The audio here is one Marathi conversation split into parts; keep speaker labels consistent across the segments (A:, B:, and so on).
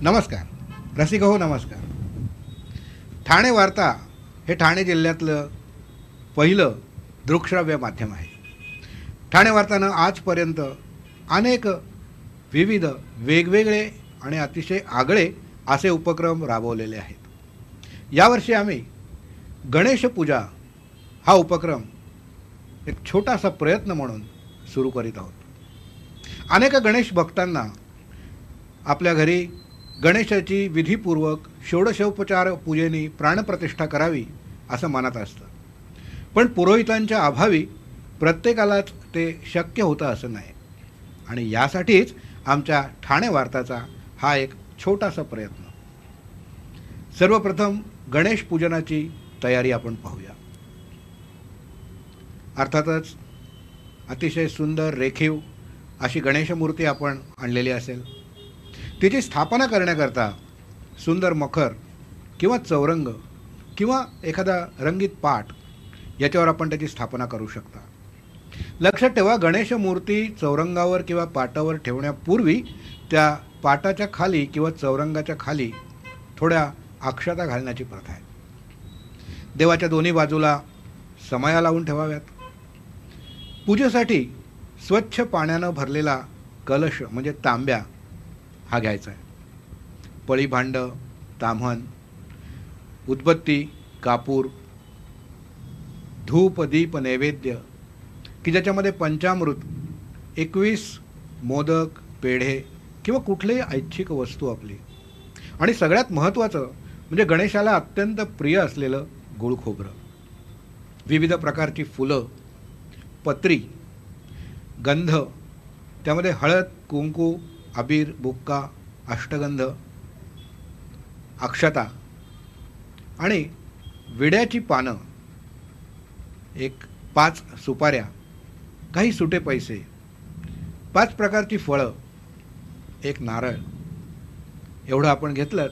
A: नमस्कार रसिक हो, नमस्कार. ठाणे वार्ता हे ठाणे जिल्ह्यातलं पहिलं दृकश्राव्य माध्यम आहे. ठाणे वार्तानं आजपर्यंत अनेक विविध वेगवेगळे आणि अतिशय आगळे असे उपक्रम राबवलेले आहेत. यावर्षी आम्ही गणेश पूजा हा उपक्रम एक छोटासा प्रयत्न म्हणून सुरू करीत आहोत. अनेक गणेश भक्तांना आपल्या घरी गणेशाची विधीपूर्वक षोडशोपचार पूजेने प्राणप्रतिष्ठा करावी असं मनात असतं, पण पुरोहितांच्या अभावी प्रत्येकालाच ते शक्य होतं असं नाही. आणि यासाठीच आमच्या ठाणे वार्ताचा हा एक छोटासा प्रयत्न. सर्वप्रथम गणेश पूजनाची तयारी आपण पाहूया. अर्थातच अतिशय सुंदर रेखीव अशी गणेशमूर्ती आपण आणलेली असेल. तिची स्थापना करण्याकरता सुंदर मखर किंवा चौरंग किंवा एखादा रंगीत पाट याच्यावर आपण त्याची स्थापना करू शकता. लक्षात ठेवा, गणेश मूर्ती चौरंगावर किंवा पाटावर ठेवण्यापूर्वी त्या पाटाच्या खाली किंवा चौरंगाच्या खाली थोड्या अक्षता घालण्याची प्रथा आहे. देवाच्या दोन्ही बाजूला समया लावून ठेवाव्यात. पूजेसाठी स्वच्छ पाण्यानं भरलेला कलश म्हणजे तांब्या हा घ्यायचा आहे. पळी भांडं, ताम्हण, उदबत्ती, कापूर, धूप, दीप, नैवेद्य की ज्याच्यामध्ये पंचामृत, 21 मोदक, पेढे किंवा कुठलीही ऐच्छिक वस्तू आपली, आणि सगळ्यात महत्त्वाचं म्हणजे गणेशाला अत्यंत प्रिय असलेलं गुळ खोबरं, विविध प्रकारची फुलं, पत्री, गंध, त्यामध्ये हळद, कुंकू, अबीर, बुक्का, अष्टगंध, अक्षता आणि विड्याची पानं, एक 5 सुपाऱ्या, काही सुटे पैसे, 5 प्रकारची फळं, एक नारळ, एवढं आपण घेतलं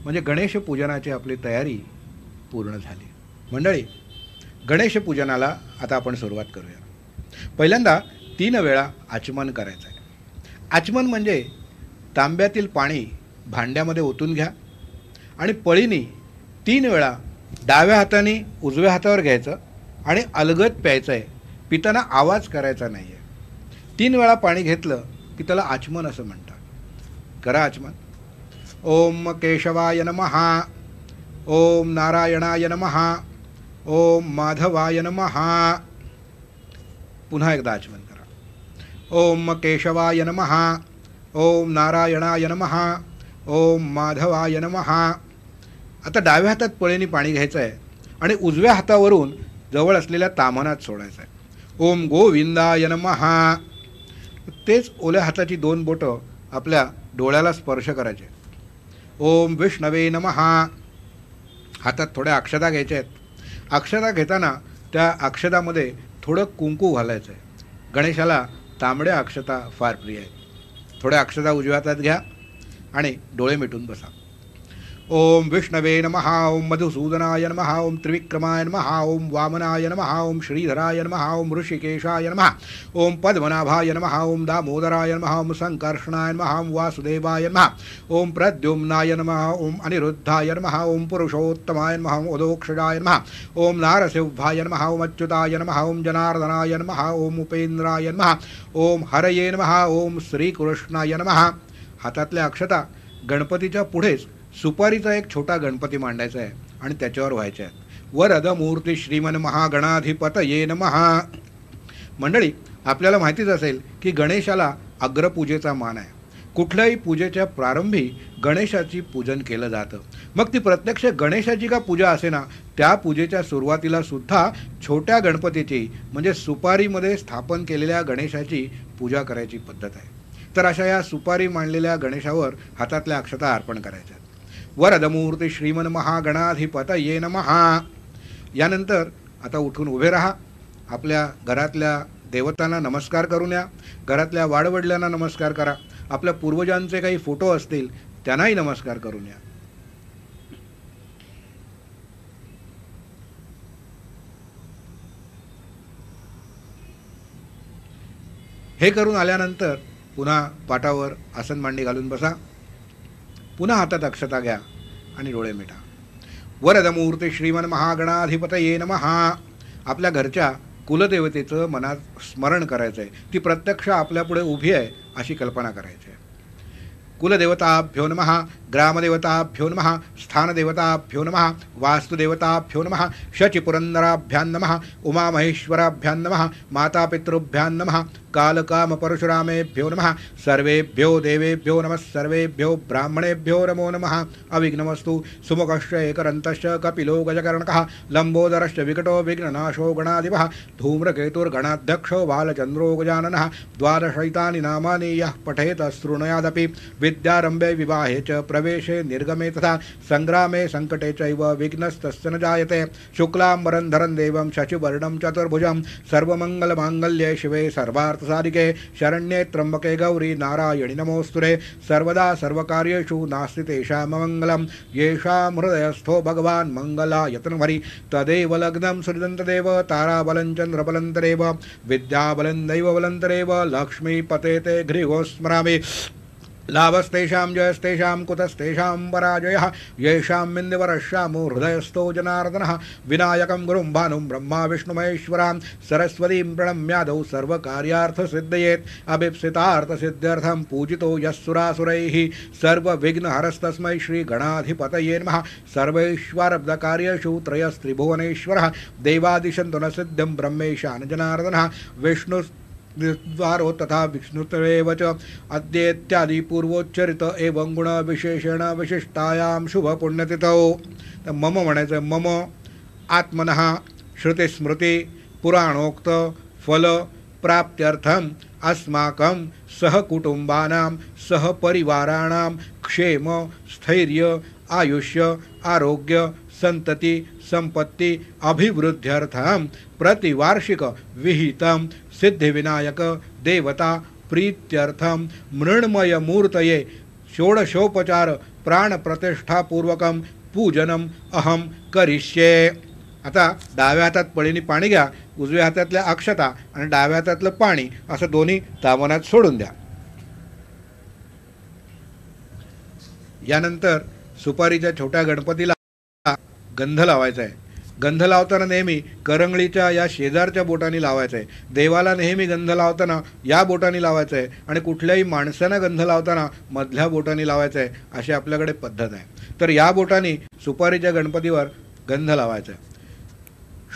A: म्हणजे गणेश पूजनाची आपली तयारी पूर्ण झाली. मंडळी, गणेश पूजनाला आता आपण सुरुवात करूया. पहिल्यांदा 3 वेळा आचमन करायचं आहे. आचमन म्हणजे तांब्यातील पाणी भांड्यामध्ये ओतून घ्या आणि पळीनी 3 वेळा डाव्या हाताने उजव्या हातावर घ्यायचं आणि अलगद प्यायचं आहे. पिताना आवाज करायचा नाही आहे. 3 वेळा पाणी घेतलं की त्याला आचमन असं म्हणतात. करा आचमन. ओम केशवाय नमः, ओम नारायणाय नमः, ओम माधवाय नमः. पुन्हा एकदा आचमन करा. ओम केशवाय नमः, ओम नारायणाय नमः, ओम माधवाय नमः. आता डाव्या हातात पळीने पाणी घ्यायचं आहे आणि उजव्या हातावरून जवळ असलेल्या ताम्हणात सोडायचं आहे. ओम गोविंदाय नमः. तेच ओल्या हाताची 2 बोटं आपल्या डोळ्याला स्पर्श करायचे. ओम विष्णवे नमः. हातात थोड्या अक्षता घ्यायच्या आहेत. अक्षता घेताना त्या अक्षतामध्ये थोडं कुंकू घालायचं आहे. गणेशाला तांबड्या अक्षता फार प्रिय आहेत. थोड्या अक्षता उजव्या हातात घ्या आणि डोळे मिटून बसा. ओम विष्णवे नमः, ओम मधुसूदनाय नमः, ओम त्रिविक्रमाय नमः, ओम वामनाय नमः, ओम श्रीधराय नमः, ओम ऋषिकेशाय नमः, ओम पद्मनाभाय नमः, ओम दामोदराय नमः, ओम संकर्षणाय नमः, ओम वासुदेवाय नमः, ओम प्रद्युम्नाय नमः, ओम अनिरुद्धाय नमः, ओम पुरुषोत्तमाय नमः, ओम उदोक्षजाय नमः, ओम नारसिंहाय नमः, ओम अच्युताय नमः, ओम जनार्दनाय नमः, ओम उपेंद्राय नमः, ओम हरये नमः, ओम श्रीकृष्णाय नमः. हातातल्या अक्षता गणपतीच्या पुढेच सुपारीचा एक छोटा गणपती मांडायचा आहे आणि त्याच्यावर व्हायचे आहेत. वरदमूर्ती श्रीमन महागणाधिपतये नमः. मंडळी, आपल्याला माहितीच असेल की गणेशाला अग्रपूजेचा मान आहे. कुठल्याही पूजेच्या प्रारंभी गणेशाची पूजन केलं जातं. मग ती प्रत्यक्ष गणेशाची का पूजा असेना, त्या पूजेच्या सुरुवातीला सुद्धा छोट्या गणपतीची म्हणजे सुपारीमध्ये स्थापन केलेल्या गणेशाची पूजा करायची पद्धत आहे. तर अशा या सुपारी मांडलेल्या गणेशावर हातातल्या अक्षता अर्पण करायच्या. वरदमूर्ती श्रीमन महागणाधिपतये नमः. यानंतर आता उठून उभे राहा. आपल्या घरातल्या देवतांना नमस्कार करून या. घरातल्या वाडवडिलांना नमस्कार करा. आपल्या पूर्वजांचे काही फोटो असतील त्यांनाही नमस्कार करून या. हे करून आल्यानंतर पुन्हा पाटावर आसन मांडी घालून बसा. पुन्हा हातात अक्षता घ्या आणि डोळे मिटा. वरदमूर्ती श्रीमन महागणाधिपतये नमः. आपल्या घरच्या कुलदेवतेचं मनात स्मरण करायचं आहे. ती प्रत्यक्ष आपल्यापुढे उभी आहे अशी कल्पना करायची आहे. कुलदेवताभ्यो नमः, ग्रामदेवताभ्यो नमः, स्थानदेवताभ्यो नमः, वास्तुदेवताभ्यो नमः, शचिपुरन्दराभ्यां नमः, उमामहेश्वराभ्यां नमः, मातापितृभ्यां नमः, कालकामपरशुरामेभ्यो नमः, सर्वेभ्यो देवेभ्यो नमः, सर्वेभ्यो ब्राह्मणेभ्यो नमो नमः. अविघ्नमस्तु. सुमुखश्च एकरन्तश्च कपिलो गजकर्णकः, लम्बोदरश्च विकटो विघ्ननाशो गणाधिपः, धूम्रकेतुर्गणाध्यक्षो बालचन्द्रो गजाननः. द्वादशैतानि नामानि यः पठेत शृणुयादपि, विद्यारम्भे विवाहे च प्रवेशे निर्गमे तथा संग्रामे संकटे चैव विघ्नस्तस्य न जायते. शुक्लाम्बरधरं देवं शशिवर्णं चतुर्भुजं, सर्वमङ्गलमाङ्गल्ये शिवे सर्वार्थसाधिके, शरण्ये त्र्यम्बके गौरी नारायणि नमोऽस्तुते. सर्वदा सर्वकार्येषु नास्ति तेषाममङ्गलं, येषां हृदयस्थो भगवान् मङ्गलायतनभरि, तदेव लग्नं सृजं तदेव ताराबलं चन्द्रबलं तदेव विद्याबलं दैवबलं तदेव लक्ष्मीपते ते घ्रियो स्मरामि. लाभस्तेषां जयस्तेषां कुतस्तेषां पराजयः, येषां मिन्दवरश्यामो हृदयस्थो जनार्दनः. विनायकं गुरुं भानुं ब्रह्मा विष्णुमहेश्वरां, सरस्वतीं प्रणम्यादौ सर्वकार्यार्थसिद्धये. अभीप्सितार्थसिद्ध्यर्थं पूजितो यस्सुरासुरैः, सर्वविघ्नहरस्तस्मै श्रीगणाधिपतये नमः. सर्वैश्वरब्धकार्येषु त्रयस्त्रिभुवनेश्वरः, देवादिशन्तु न सिद्धिं ब्रह्मेशान जनार्दनः. विष्णु द्वारो तथा विष्णुत्वेव च अद्येत्यादि पूर्वोच्चरित एवं गुण विशेषण विशिष्टायां शुभ पुण्यतिथौ. तर मम म्हणायचं. मम आत्मनः श्रुतिस्मृती पुराणोक्त फल प्राप्त्यर्थम अस्माकं सहकुटुंबानां सहपरिवाराणां क्षेम स्थैर्य आयुष्य आरोग्य संतति संपत्ति अभिवृद्ध्यर्थं प्रतिवार्षिक विहितं सिद्धिविनायक देवता प्रीत्यर्थं मृण्मय मूर्तये षोडशोपचार प्राणप्रतिष्ठापूर्वकं पूजनम अहम करिष्ये. आता डाव्या हातात पळीने पाणी घ्या, उजव्या हातातल्या अक्षता आणि डाव्या हातातलं पाणी असं दोन्ही तामनात सोडून द्या. यानंतर सुपारीच्या छोट्या गणपतीला गंध लावायचा आहे. गंध लावताना नेहमी करंगळीच्या या शेजारच्या बोटांनी लावायचं आहे. देवाला नेहमी गंध लावताना या बोटांनी लावायचं आहे आणि कुठल्याही माणसांना गंध लावताना मधल्या बोटांनी लावायचं आहे, अशी आपल्याकडे पद्धत आहे. तर या बोटांनी सुपारीच्या गणपतीवर गंध लावायचा आहे.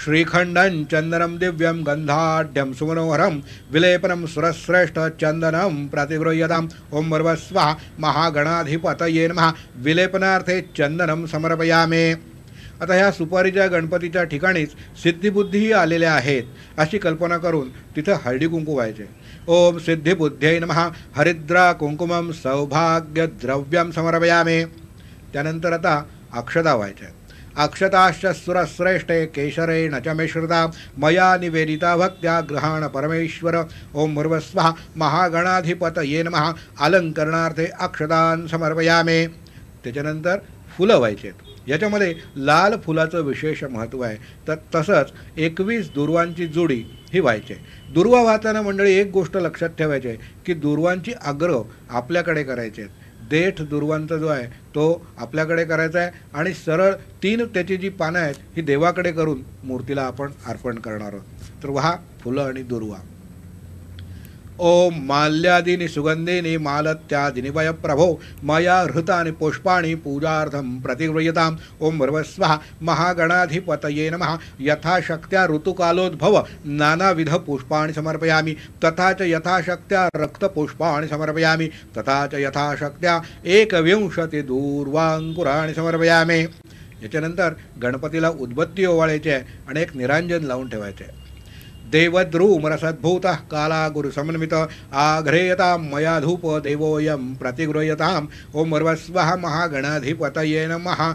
A: श्रीखंडं चंदनं दिव्यं गंधाढ्यं सुमनोहरं विलेपनं सुरश्रेष्ठ चंदनं प्रतिगृह्यताम्. ओम भर्वस्वः महागणाधिपतये नमः. विलेपनार्थे चंदनं समर्पयामि. आता ह्या सुपारीच्या गणपतीच्या ठिकाणीच सिद्धिबुद्धीही आलेल्या आहेत अशी कल्पना करून तिथं हळदी कुंकू व्हायचे. ओम सिद्धिबुद्ध्यै नमः. हरिद्रा कुंकुमं सौभाग्य द्रव्यं समर्पयामि. त्यानंतर आता अक्षता व्हायच्या. अक्षताश्च सुरश्रेष्ठे केशरेण च मिश्रिता मया निवेदिता भक्त्या गृहाण परमेश्वर. ओम भर्वस्वः महागणाधिपतये नमः. अलंकरणार्थे अक्षतान् समर्पयामि. त्याच्यानंतर फुलं व्हायचे. याच्यामध्ये लाल फुलाचं विशेष महत्त्व आहे. तर तसंच 21 दुर्वांची जोडी ही व्हायची. दुर्वा वाहताना मंडळी एक गोष्ट लक्षात ठेवायची आहे की दुर्वांची अग्र आपल्याकडे करायचे आहेत. देठ दुर्वांचा जो आहे तो आपल्याकडे करायचा आहे आणि सरळ 3 त्याची जी पानं आहेत ही देवाकडे करून मूर्तीला आपण अर्पण करणार आहोत. तर वहा फुलं आणि दुर्वा. ओम माल्यादीनि सुगंधीनि मालत्यादीनि वय प्रभो मया हृतानि पुष्पाणि पूजार्थं प्रतिगृह्यताम्. ओम भर्वस्वः महागणाधिपतये नमः. यथाशक्त्या ऋतुकालोद्भव नानाविध पुष्पाणि समर्पयामि. तथा च यथाशक्त्या रक्तपुष्पाणि समर्पयामि. तथा च यथाशक्त्या 21 दूर्वांकुराणि समर्पयामि. याच्यानंतर गणपतीला उद्बत्ती ओवाळायची आहे आणि एक निरांजन लावून ठेवायचे आहे. देवद्रुमरसद्भूतः काला गुरुसमन्वित आघ्रेयतां मया धूप देवोऽयं प्रतिगृह्यताम्. ओम भर्वस्वः महागणाधिपतये नमः.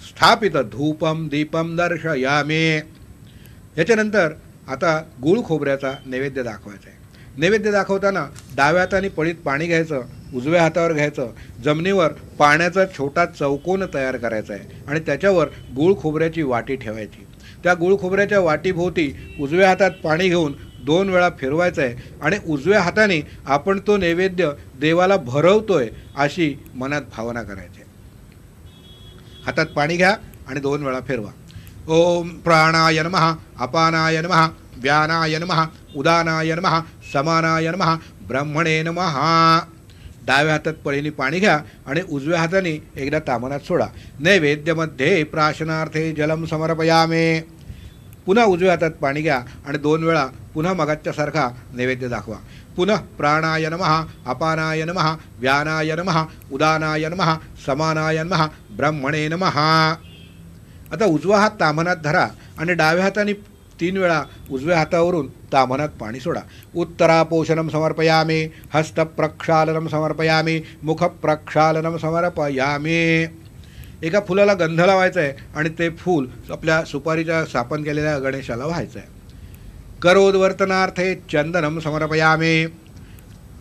A: स्थापित धूपम दीपम दर्शयामि. याच्यानंतर आता गुळ खोबऱ्याचा नैवेद्य दाखवायचा आहे. नैवेद्य दाखवताना डाव्या हाताने पळीत पाणी घ्यायचं, उजव्या हातावर घ्यायचं, जमिनीवर पाण्याचा छोटा चौकोन तयार करायचा आहे आणि त्याच्यावर गुळ खोबऱ्याची वाटी ठेवायची. त्या गुळ खोबऱ्याच्या वाटीभोवती उजव्या हातात पाणी घेऊन 2 वेळा फिरवायचं आहे आणि उजव्या हाताने आपण तो नैवेद्य देवाला भरवतोय अशी मनात भावना करायची. हातात पाणी घ्या आणि 2 वेळा फिरवा. ओम प्राणाय नमः, अपानाय नमः, व्यानाय नमः, उदानाय नमः, समानाय नमः, ब्रह्मणे नमः. डाव्या हातात पळीने पाणी घ्या आणि उजव्या हाताने एकदा तामनात सोडा. नैवेद्यमध्ये प्राशनार्थे जलम समर्पयामे. पुन्हा उजव्या हातात पाणी घ्या आणि 2 वेळा पुन्हा मगाच्यासारखा नैवेद्य दाखवा. पुनः प्राणाय नमः, अपानाय नमः, व्यानाय नमः, उदानाय नमः, समानाय नमः, ब्रह्मणे नमः. आता उजवा हात तामनात धरा आणि डाव्या हाताने 3 वेळा उजव्या हातावरून तामनात पाणी सोडा. उत्तरापोषणम समर्पयामी, हस्तप्रक्षालनम समर्पयामी, मुखप्रक्षालनम समर्पयामी. एका फुलाला गंध लावायचा आहे आणि ते फूल आपल्या सुपारीच्या स्थापन केलेल्या गणेशाला व्हायचं आहे. करोद्वर्तनार्थे चंदनम समर्पयामी.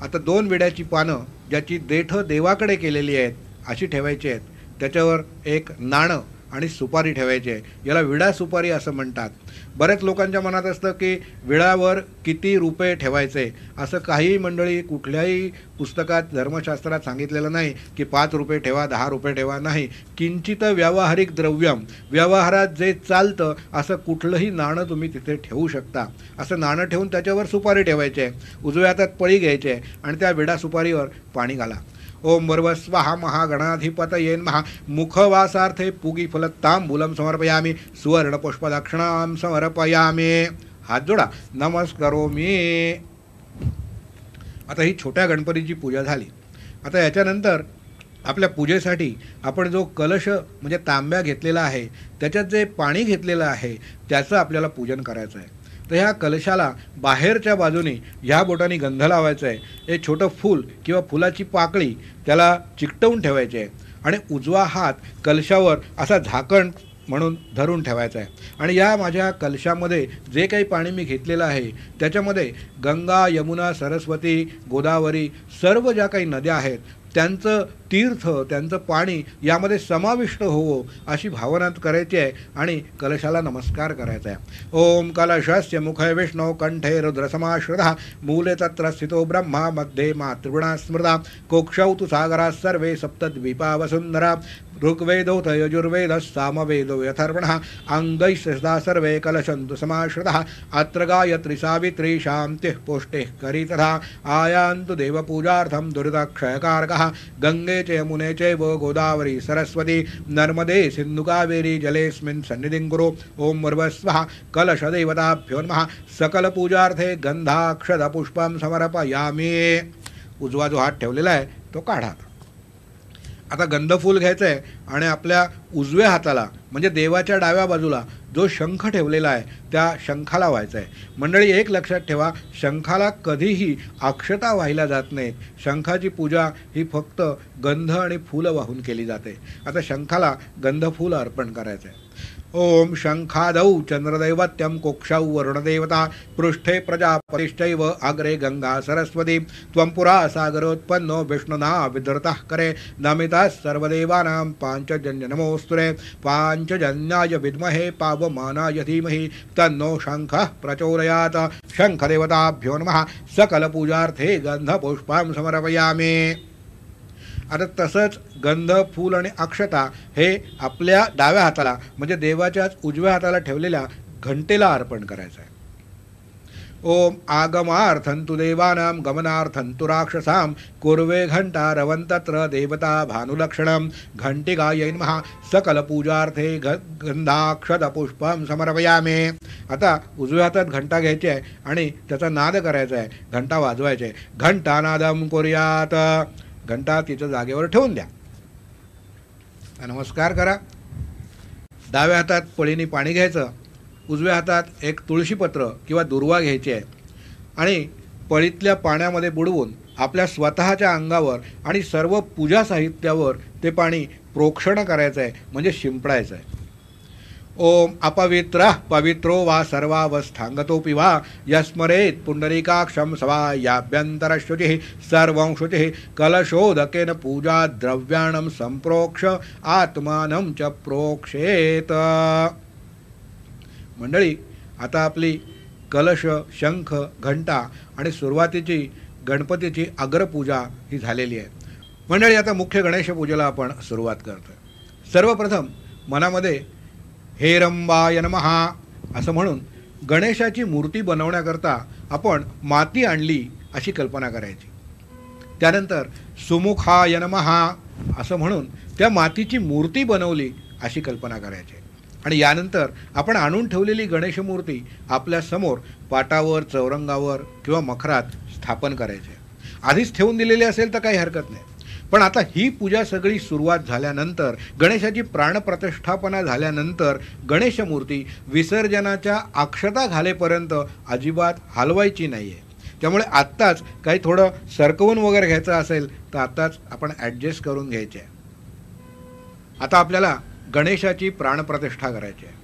A: आता 2 विड्याची पानं ज्याची देठ देवाकडे केलेली आहेत अशी ठेवायची आहेत. त्याच्यावर एक नाणं आणि सुपारी ठेवायची आहे. याला विडा सुपारी असं म्हणतात. बऱ्याच लोकांच्या मनात असतं की विड्यावर किती रुपये ठेवायचे. असं काही मंडळी कुठल्याही पुस्तकात धर्मशास्त्रात सांगितलेलं नाही की 5 रुपये ठेवा, 10 रुपये ठेवा. नाही, किंचित व्यावहारिक द्रव्यम, व्यवहारात जे चालतं असं कुठलंही नाणं तुम्ही तिथे ठेवू शकता. असं नाणं ठेवून त्याच्यावर सुपारी ठेवायची आहे. उजव्या हातात पळी घ्यायची आहे आणि त्या विडा सुपारीवर पाणी घाला. ओम वर्वस्वाहा महागणाधिपतये नमः. मुखवासार्थे पुगी फलतांबूलम समर्पयामी, सुवर्णपुष्पदक्षिणां समर्पयामी. हात जोडा, नमस्कारोमी. आता ही छोट्या गणपतीची पूजा झाली. आता याच्यानंतर आपल्या पूजेसाठी आपण जो कलश म्हणजे तांब्या घेतलेला आहे त्याच्यात जे पाणी घेतलेलं आहे त्याचं आपल्याला पूजन करायचं आहे. तर ह्या कलशाला बाहेरच्या बाजूने ह्या बोटाने गंध लावायचा आहे. एक छोटं फूल किंवा फुलाची पाकळी त्याला चिकटवून ठेवायची आहे आणि उजवा हात कलशावर असा झाकण म्हणून धरून ठेवायचा आहे. आणि या माझ्या कलशामध्ये जे काही पाणी मी घेतलेलं आहे त्याच्यामध्ये गंगा, यमुना, सरस्वती, गोदावरी सर्व ज्या काही नद्या आहेत त्यांचं तीर्थ, त्यांचं पाणी यामध्ये समाविष्ट होवो अशी भावना करायची आहे आणि कलशाला नमस्कार करायचा आहे. ओम कलशस्य मुखे विष्णू, कंठे रुद्रसमाश्रितः, मूले तत्र स्थितो ब्रह्मा, मध्ये मातृगुणा स्मृता, कोक्षौ तु सागराः सर्वे सप्तद्वीपा वसुन्धरा, ऋग्वेदोऽथ यजुर्वेदः सामवेदो यथर्वणः, अङ्गैः सदा सर्वे कलशन्तु समाश्रितः, अत्र गायत्री सावित्री शान्तिः पुष्टिः करी तथा, आयान्तु देवपूजार्थं दुरितक्षयकारकः, गंगे च यमुने चैव गोदावरी सरस्वती नर्मदे सिन्धु कावेरी जलेस्मिन् सन्निधिं कुरु. ओम वर्वस्वः. कलशदेवताभ्यो नमः. सकलपूजार्थे गंधाक्षतपुष्पं समर्पयामि. उजवा जो हात ठेवलेला आहे तो काढा. आता गंधफूल घ्यायचं आहे आणि आपल्या उजव्या हाताला म्हणजे देवाच्या डाव्या बाजूला जो शंख ठेवलेला आहे त्या शंखाला व्हायचा आहे. मंडळी एक लक्षात ठेवा, शंखाला कधीही अक्षता व्हायला जात नाहीत. शंखाची पूजा ही फक्त गंध आणि फुलं वाहून केली जाते. आता शंखाला गंधफूल अर्पण करायचं आहे. ओम शंखादौ चंद्रदैवत्यं, कोक्षौ वरुणदेवता, पृष्ठे प्रजापतिश्चैव, अग्रे गंगा सरस्वती, त्वं पुरा सागरोत्पन्नो विष्णुना विधृतः करे, नमितः सर्वदेवानां पांचजन्य नमोस्तुते, पांचजन्याय विद्महे पावमानाय धीमहि तन्नो शंखः प्रचोदयात्. शंखदेवताभ्यो नमः. सकलपूजार्थे गंधपुष्पं समर्पयामि. आता तसंच गंध, फूल आणि अक्षता हे आपल्या डाव्या हाताला म्हणजे देवाच्याच उजव्या हाताला ठेवलेल्या घंटेला अर्पण करायचं आहे. ओम आगमार्थंतु देवानां, गमनार्थंतु राक्षसां, कुर्वे घंटा रवंतत्र देवता भानुलक्षणं, घंटिकायै नमः. सकलपूजार्थे गंधाक्षतपुष्पं समर्पयामि. आता उजव्या हातात घंटा घ्यायची आहे आणि त्याचा नाद करायचा आहे, घंटा वाजवायचे आहे. घंटानादं कुर्यात. घंटा तिच्या जागेवर ठेवून द्या. नमस्कार करा. डाव्या हातात पळीने पाणी घ्यायचं, उजव्या हातात एक तुळशीपत्र किंवा दुर्वा घ्यायची आहे आणि पळीतल्या पाण्यामध्ये बुडवून आपल्या स्वतःच्या अंगावर आणि सर्व पूजा साहित्यावर ते पाणी प्रोक्षण करायचं आहे म्हणजे शिंपडायचं आहे. ओम अपवित्रः पवित्रो वा सर्वावस्थांगतोऽपि वा यस्मरेत् पुंडरीकाक्षं सवायाभ्यन्तरशुचिः सर्वं शुचिः कलशोदकेन पूजा द्रव्याणं संप्रोक्ष आत्मानं च प्रोक्षेत. मंडळी, आता आपली कलश, शंख, घंटा आणि सुरुवातीची गणपतीची अग्रपूजा ही झालेली आहे. मंडळी, आता मुख्य गणेश पूजेला आपण सुरुवात करतो. सर्वप्रथम मनामध्ये हे रंबाय नमः असं म्हणून गणेशाची मूर्ती बनवण्याकरता आपण माती आणली अशी कल्पना करायची. त्यानंतर सुमुखाय नमः असं म्हणून त्या मातीची मूर्ती बनवली अशी कल्पना करायची. आणि यानंतर आपण आणून ठेवलेली गणेश मूर्ती आपल्या समोर पाटावर, चौरंगावर किंवा मखरात स्थापन करायचे. आधीच ठेवून दिलेली असेल तर काही हरकत नाही, पण आता ही पूजा सगळी सुरुवात झाल्यानंतर, गणेशाची प्राणप्रतिष्ठापना झाल्यानंतर गणेश मूर्ती विसर्जनाच्या अक्षता घालेपर्यंत अजिबात हलवायची नाही आहे. त्यामुळे आत्ताच काही थोडं सरकवून वगैरे घ्यायचं असेल तर आत्ताच आपण ॲडजस्ट करून घ्यायचे आहे. आता आपल्याला गणेशाची प्राणप्रतिष्ठा करायची आहे.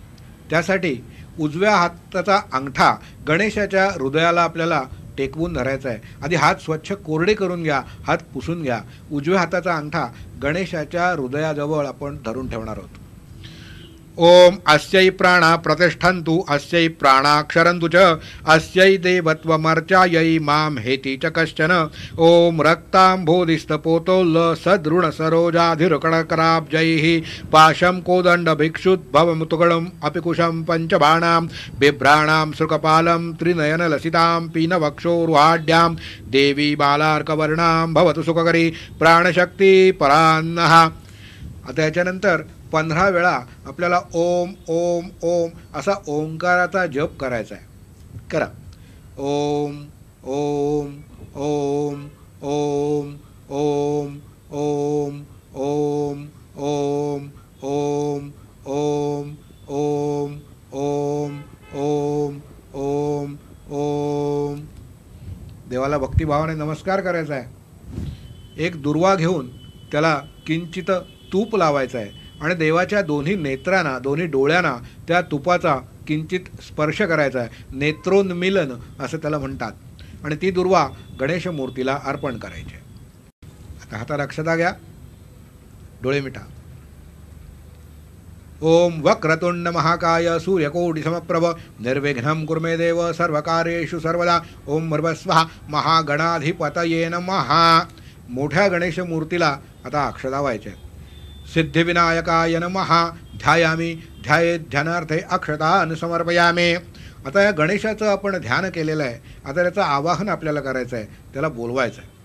A: त्यासाठी उजव्या हाताचा अंगठा गणेशाच्या हृदयाला आपल्याला टेकवून धरायचा आहे. आधी हात स्वच्छ कोरडे करून घ्या, हात पुसून घ्या. उजव्या हाताचा अंगठा गणेशाच्या हृदयाजवळ आपण धरून ठेवणार आहोत. ओम अस्यै प्राणा प्रतिष्ठन्तु अस्यै प्राणाक्षरन्तु च अस्यै देवत्वमर्चायै मां हेति च कश्चन. ओम रक्ताम्भोधिस्तपोतोल्ल सद्रुणसरोजाधिरुकणकराब्जैः पाशं कोदण्डभिक्षुद्भवमुतुगणम् अपि कुशं पञ्चबाणां बिभ्राणां सुकपालं त्रिनयनलसितां पीनवक्षोरुहाढ्यां देवी बालार्कवर्णां भवतु सुखकरी प्राणशक्ती परान्नः. आता याच्यानंतर 15 वेळा आपल्याला ओम ओम ओम असा ओंकाराचा जप करायचा आहे. करा. ओम ओम ओम ओम ओम ओम ओम ओम ओम ओम ओम ओम ओम ओम ओम. देवाला भक्तिभावाने नमस्कार करायचा आहे. एक दुर्वा घेऊन त्याला किंचित तूप लावायचं आहे आणि देवाच्या दोन्ही नेत्रांना, दोन्ही डोळ्यांना त्या तुपाचा किंचित स्पर्श करायचा आहे. नेत्रोन्मिलन असं त्याला म्हणतात. आणि ती दुर्वा गणेश मूर्तीला अर्पण करायची. आता हातात अक्षता घ्या, डोळे मिटा. ओम वक्रतुंड महाकाय सूर्यकोटि समप्रभ निर्विघ्नं कुरु मे देव सर्वकार्येषु सर्वदा. ओम भर्गस्वः महागणाधिपतये नमः. मोठ्या गणेश मूर्तीला आता अक्षता व्हायच्या. सिद्धिविनायकाय नमः ध्यायामी ध्यायेत ध्यानार्थे अक्षतान् समर्पयामी. आता या गणेशाचं आपण ध्यान केलेलं आहे. आता त्याचं आवाहन आपल्याला करायचं आहे, त्याला बोलवायचं आहे.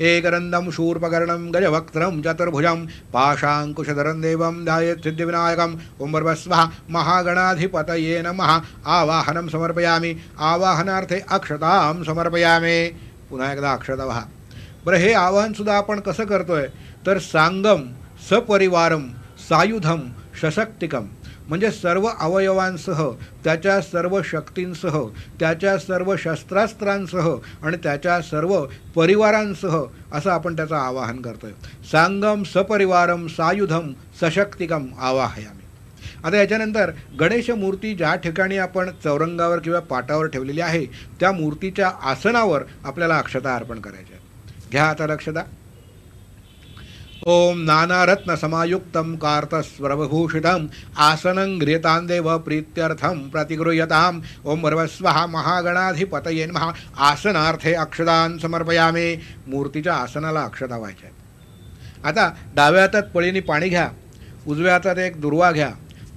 A: एकदं शूर्पकर्णं गजवक्त्रं चतुर्भुजं पाशाङ्कुशधरं देवं ध्यायेत् सिद्धिविनायकम्. ओम भर्गस्वः महागणाधिपतये नमः. आवाहनं समर्पयामी. आवाहनार्थे अक्षतां समर्पयामी. पुन्हा एकदा अक्षता व्हा. बरं, हे आवाहनसुद्धा आपण कसं करतोय तर सांगम सपरिवारम सायुधम सशक्तिकम, म्हणजे सर्व अवयवांसह, त्याच्या सर्व शक्तींसह, त्याच्या सर्व शस्त्रास्त्रांसह आणि त्याच्या सर्व परिवारांसह असं आपण त्याचं आवाहन करतोय. सांगम सपरिवारम सायुधम सशक्तिकम आवाहयामी. आता याच्यानंतर गणेश मूर्ती ज्या ठिकाणी आपण चौरंगावर किंवा पाटावर ठेवलेली आहे त्या मूर्तीच्या आसनावर आपल्याला अक्षता अर्पण करायच्या. घ्या आता अक्षता. ओम नानारत्नसमायुक्तं कार्तस्वरभूषितं आसनं गृह्यतां देव प्रीत्यर्थं प्रतिगृह्यताम्. ओम भर्गस्वः महागणाधिपतये नमः. आसनार्थे अक्षतान् समर्पयामी. मूर्तीच्या आसनाला अक्षता व्हायच्या. आता डाव्या हातात पळीने पाणी घ्या, उजव्या हातात एक दुर्वा घ्या.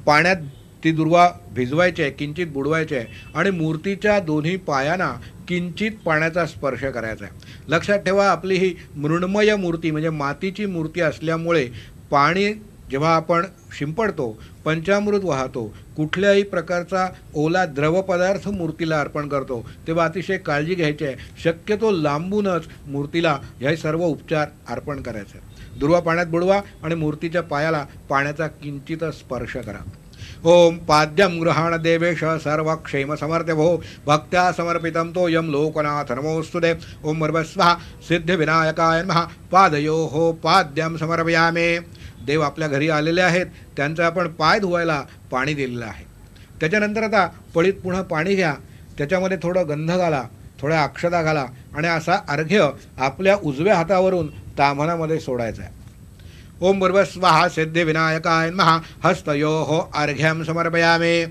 A: पाण्यात ती दुर्वा भिजवायची आहे, किंचित बुडवायची आहे आणि मूर्तीच्या दोन्ही पायांना किंचित पाण्याचा स्पर्श करायचा आहे. लक्षात ठेवा, आपली ही मृण्मय मूर्ती म्हणजे मातीची मूर्ती असल्यामुळे पाणी जेव्हा आपण शिंपडतो, पंचामृत वाहतो, कुठल्याही प्रकारचा ओला द्रवपदार्थ मूर्तीला अर्पण करतो तेव्हा अतिशय काळजी घ्यायची आहे. शक्यतो लांबूनच मूर्तीला हे सर्व उपचार अर्पण करायचे. दुर्वा पाण्यात बुडवा आणि मूर्तीच्या पायाला पाण्याचा किंचित स्पर्श करा. ओम पाद्यं गृहाण देवेश सर्वक्षेम समर्थ भो भक्त्या समर्पितं तोयं लोकनाथ नमोस्तुते. ओम भर्गस्वः सिद्धिविनायकाय नमः. पादयोः पाद्यं समर्पयामी. देव आपल्या घरी आलेले आहेत, त्यांचं आपण पाय धुवायला पाणी दिलेलं आहे. त्याच्यानंतर आता पळीत पुन्हा पाणी घ्या, त्याच्यामध्ये थोडं गंध घाला, थोड्या अक्षता घाला आणि असा अर्घ्य आपल्या उजव्या हातावरून ताम्हणामध्ये सोडायचा आहे. ओम भर्गस्वः सिद्धिविनायकाय नमः. हस्तयोः अर्घ्यं समर्पयामी.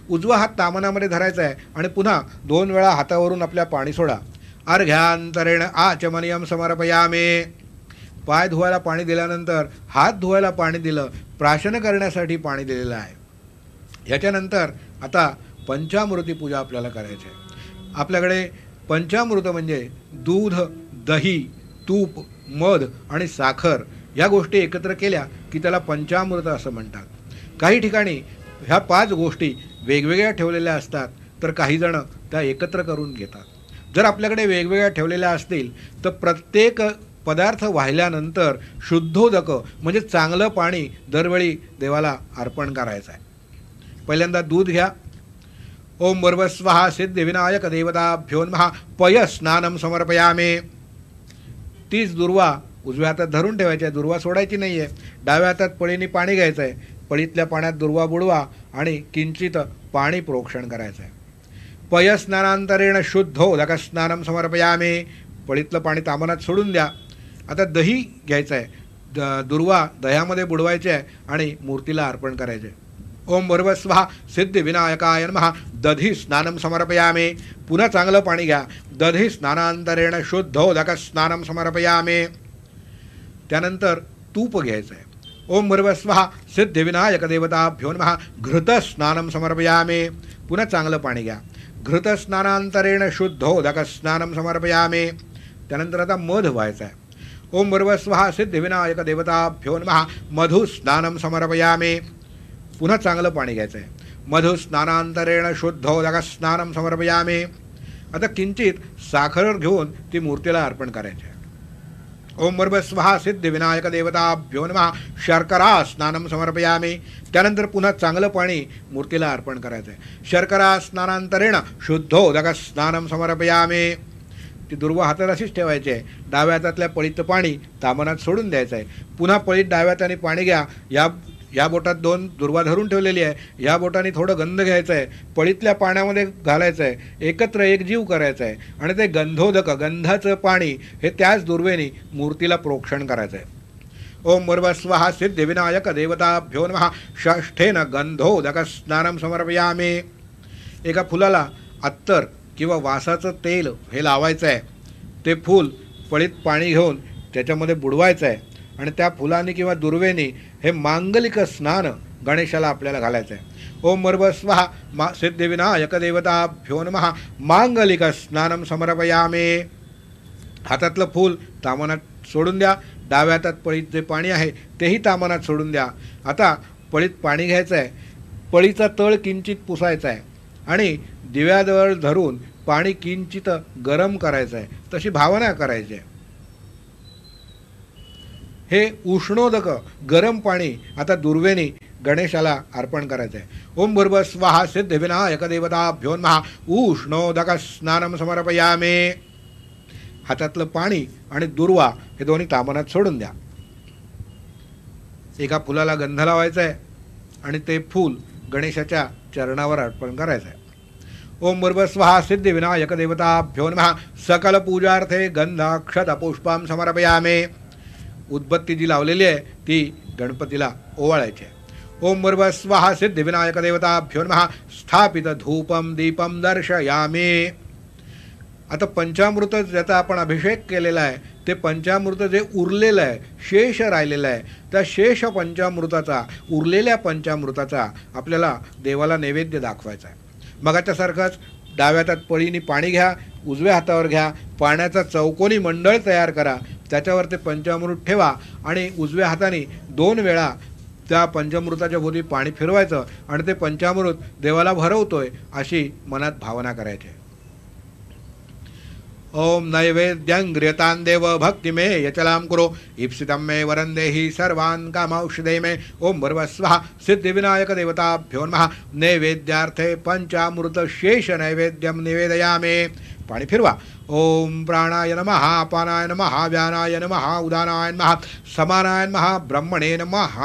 A: उजवा हात तामनामध्ये धरायचा आहे आणि पुन्हा 2 वेळा हातावरून आपल्या पाणी सोडा. अर्घ्यांतरेण आचमनीयम समर्पयामे. पाय धुवायला पाणी दिल्यानंतर हात धुवायला पाणी दिलं, प्राशन करण्यासाठी पाणी दिलेलं आहे. ह्याच्यानंतर आता पंचामृती पूजा आपल्याला करायची आहे. आपल्याकडे पंचामृत म्हणजे दूध, दही, तूप, मध आणि साखर ह्या गोष्टी एकत्र केल्या की त्याला पंचामृत असं म्हणतात. काही ठिकाणी ह्या 5 गोष्टी वेगवेगळ्या ठेवलेल्या असतात, तर काही जण त्या एकत्र करून घेतात. जर आपल्याकडे वेगवेगळ्या ठेवलेल्या असतील तर प्रत्येक पदार्थ वाहिल्यानंतर शुद्धोदक म्हणजे चांगलं पाणी दरवेळी देवाला अर्पण करायचं आहे. पहिल्यांदा दूध घ्या. ओम भूर्भुवस्वः सिद्धिविनायक देवताभ्यो नमः पय स्नानम समर्पयामे. 30 दुर्वा उजव्या हातात धरून ठेवायच्या आहे, दुर्वा सोडायची नाही आहे. डाव्या हातात पळीने पाणी घ्यायचं आहे. पळीतल्या पाण्यात दुर्वा बुडवा आणि किंचित पाणी प्रोक्षण करायचं आहे. पय स्नानांतरेण शुद्धोदक स्नानम समर्पयामे. पळीतलं पाणी तामनात सोडून द्या. आता दही घ्यायचं आहे, दुर्वा दह्यामध्ये बुडवायचे आहे आणि मूर्तीला अर्पण करायचे. ओम भूर्भुवस्वः सिद्धिविनायकाय नमः दधी स्नानम समर्पयामे. पुन्हा चांगलं पाणी घ्या. दधी स्नानांतरेण शुद्धोदक स्नानम समर्पयामे. त्यानंतर तूप घ्यायचं आहे. ओम भूर्भुवस्वः सिद्धिविनायक देवताभ्यो नमः घृत स्नानम समर्पयामे. पुन्हा चांगलं पाणी घ्या. घृत स्नानांतरेण शुद्धोदक स्नानम समर्पयामे. त्यानंतर आता मध व्हायचं आहे. ओम भूर्भुवस्वः सिद्धिविनायक देवताभ्यो नमः मधु स्नानम समर्पयामे. पुन्हा चांगलं पाणी घ्यायचं आहे. मधु स्नानांतरेण शुद्धोदक स्नानम समर्पयामे. आता किंचित साखर घेऊन ती मूर्तीला अर्पण करायची आहे. ओम भूर्भुवस्वः सिद्धिविनायक देवताभ्यो नमः शर्करा स्नानम समर्पयामे. त्यानंतर पुन्हा चांगलं पाणी मूर्तीला अर्पण करायचं आहे. शर्करा स्नानांतरेण शुद्धोदक स्नानम समर्पयामे. ती दुर्वा हातात अशीच ठेवायची आहे. डाव्या हातातल्या पळीचं पाणी तामनात सोडून द्यायचं आहे. पुन्हा पळीत डाव्या हाताने पाणी घ्या. या बोटात 2 दुर्वा धरून ठेवलेली आहे. या बोटाने थोडं गंध घ्यायचं आहे, पळीतल्या पाण्यामध्ये घालायचं आहे, एकत्र एक जीव करायचा आहे आणि ते गंधोदक गंधाचं पाणी हे त्याच दुर्वेने मूर्तीला प्रोक्षण करायचं आहे. ओम भूर्भुवस्वः सिद्धिविनायक देवताभ्यो नमः षष्ठेन गंधोदक स्नानम समर्पयामे. एका फुलाला अत्तर किंवा वासाचं तेल हे लावायचं आहे. ते फूल पळीत पाणी घेऊन त्याच्यामध्ये बुडवायचं आहे आणि त्या फुलाने किंवा दुर्वेने हे मांगलिक स्नान गणेशाला आपल्याला घालायचं आहे. ओम भूर्भुवस्वः सिद्धिविनायक देवताभ्यो नमः मांगलिक स्नानम समर्पयामे. हातातलं फूल तामनात सोडून द्या. डाव्या हातात पळीत जे पाणी आहे तेही तामनात सोडून द्या. आता पळीत पाणी घ्यायचं आहे. पळीचा तळ किंचित पुसायचा आहे आणि दिव्याजवळ धरून पाणी किंचित गरम करायचं आहे, तशी भावना करायची आहे. हे उष्णोदक गरम पाणी आता दुर्वेने गणेशाला अर्पण करायचं आहे. ओम भूर्भुवस्वः सिद्धिविनायक देवताभ्यो नमः उष्णोदक स्नानम समर्पयामे. हातातलं पाणी आणि दुर्वा हे दोन्ही तामनात सोडून द्या. एका फुलाला गंध लावायचा आहे आणि ते फूल गणेशाच्या चरणावर अर्पण करायचं आहे. ओम भूर्भुवस्वः सिद्धिविनायक देवताभ्यो नमः सकल पूजार्थे गंधाक्षत पुष्पम समर्पयामे. उदबत्ती जी लावलेली आहे ती गणपतीला ओवाळायची आहे. ओम भूर्भुवस्वः सिद्धिविनायक देवताभ्यो नमः स्थापित धूपम दीपम दर्शयामे. आता पंचामृत ज्याचा आपण अभिषेक केलेला आहे ते पंचामृत जे उरलेलं आहे, शेष राहिलेलं आहे, त्या शेष पंचामृताचा, उरलेल्या पंचामृताचा आपल्याला देवाला नैवेद्य दाखवायचा आहे. मगाच्यासारखंच डाव्या हातात पळीने पाणी घ्या, उजव्या हातावर घ्या, पाण्याचा चौकोनी मंडळ तयार करा, त्याच्यावर ते पंचामृत ठेवा आणि उजव्या हाताने 2 वेळा त्या पंचामृताच्या भोवती पाणी फिरवायचं आणि ते पंचामृत देवाला भरवतोय अशी मनात भावना करायची. ओम नैवेद्यं गृहतां देव भक्तिमे यचलां कुरु ईप्सितं मे वरं देहि सर्वान् कामौषधे मे. ओम भूर्भुवस्वः सिद्धिविनायक देवताभ्यो नमः नैवेद्यार्थे पंचामृत शेष नैवेद्यं निवेदयामे. पाणी फिरवा. ओम प्राणाय नमः, अपानाय नमः, व्यानाय नमः, उदानाय नमः, समानाय नमः, ब्रह्मणे नमः.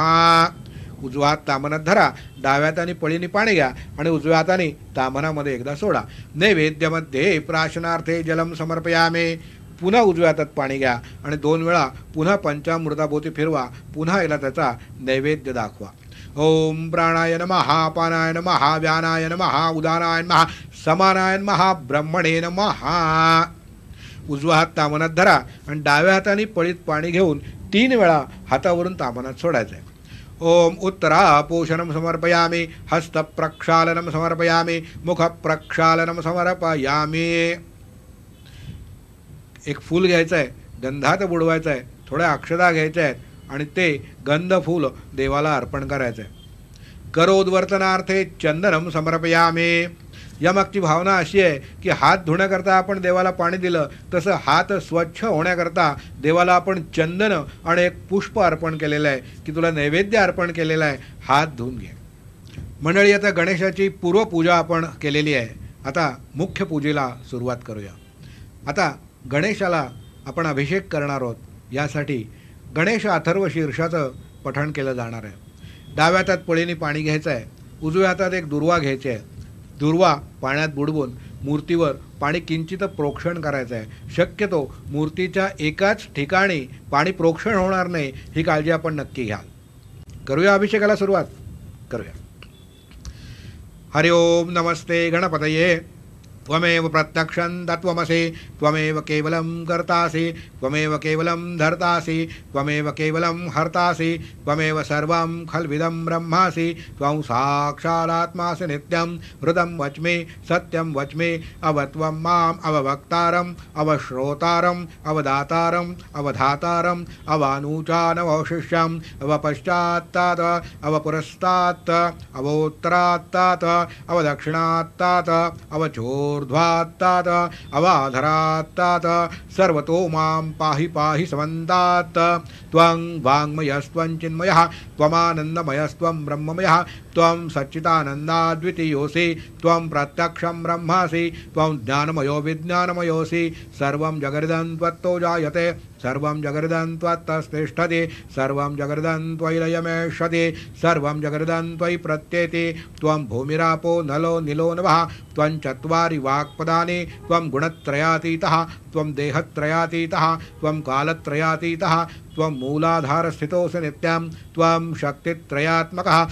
A: उजवा हात तामनात धरा, डाव्या हाताने पळीने पाणी घ्या आणि उजव्या हाताने तामनामध्ये एकदा सोडा. नैवेद्यामध्ये प्राशनार्थे जलम समर्पयामे. पुन्हा उजव्या हातात पाणी घ्या आणि 2 वेळा पुन्हा पंचामृताभोवती फिरवा. पुन्हा एकदा त्याचा नैवेद्य दाखवा. ओम प्राणाय नमः, अपानाय नमः, व्यानाय नमः, उदानाय नमः, समानाय नमः, ब्रह्मणे नमः. उजवा हात तामनात धरा आणि डाव्या हाताने पळीत पाणी घेऊन 3 वेळा हातावरून तामनात सोडायचं आहे. ओम उत्तरापोषणं समर्पयामि, हस्तप्रक्षालनं समर्पयामि, मुखप्रक्षालनं समर्पयामि. एक फूल घ्यायचं आहे, गंधात बुडवायचं आहे, थोड्या अक्षता घ्यायच्या आहेत आणि ते गंध फूल देवाला अर्पण करायचं आहे. करोद्वर्तनार्थे चंदनम समर्पयामि. यामागची भावना अशी आहे की हात धुण्याकरता आपण देवाला पाणी दिलं, तसं हात स्वच्छ होण्याकरता देवाला आपण चंदन आणि एक पुष्प अर्पण केलेलं आहे की तुला नैवेद्य अर्पण केलेला आहे, हात धुवून घे. मंडळी, आता गणेशाची पूर्वपूजा आपण केलेली आहे. आता मुख्य पूजेला सुरुवात करूया. आता गणेशाला आपण अभिषेक करणार आहोत. यासाठी गणेश अथर्व शीर्षाचं पठण केलं जाणार आहे. डाव्या हातात पळीने पाणी घ्यायचं आहे, उजव्या हातात एक दुर्वा घ्यायची आहे. दुर्वा पाण्यात बुडवून मूर्तीवर पाणी किंचित प्रोक्षण करायचं आहे. शक्यतो मूर्तीच्या एकाच ठिकाणी पाणी प्रोक्षण होणार नाही ही काळजी आपण नक्की घ्याल. करूया अभिषेकाला सुरुवात करूया. हरि ओम नमस्ते गणपतये. त्वमेव प्रत्यक्षं तत्त्वमसि, त्वमेव केवलं कर्तासि, त्वमेव केवलं धर्तासि, त्वमेव केवलं हर्तासि, त्वमेव सर्वं खल्विदं ब्रह्मासि, त्वं साक्षादात्मासि नित्यं. हृदं वच्मि सत्यं वच्मि, अवत्वं माम् अववक्तारम् अवश्रोतारम् अवदातारम् अवधातारम् अवानूचानवशिष्यम् अवपश्चात्तात् अवपुरस्तात् अवोत्तरात्तात् अवदक्षिणात्तात् अवचोर्ध्वात्तात् अवाधरात्तात् सर्वतो मां पाहि पाहि समन्तात्. त्वं वाङ्मयस्त्वं चिन्मयः त्वमानन्दमयस्त्वं ब्रह्ममयः त्वं सच्चिदानन्दाद्वितीयोऽसि, त्वं प्रत्यक्षं ब्रह्मासि, त्वं ज्ञानमयो विज्ञानमयोऽसि. सर्वं जगदिदं त्वत्तो जायते, सर्वं जगदिदं त्वत्तस्तिष्ठति, सर्वं जगदिदं त्वयि लयमेष्यति, सर्वं जगदिदं त्वयि प्रत्येति. त्वं भूमिरापो नलो निलो नभः, त्वं चत्वारि वाक्पदानि, त्वं गुणत्रयातीतः, त्वं देहत्रयातीतः, त्वं कालत्रयातीतः, त्वं मूलाधारस्थितोऽसि नित्यं, त्वं शक्तित्रयात्मकः.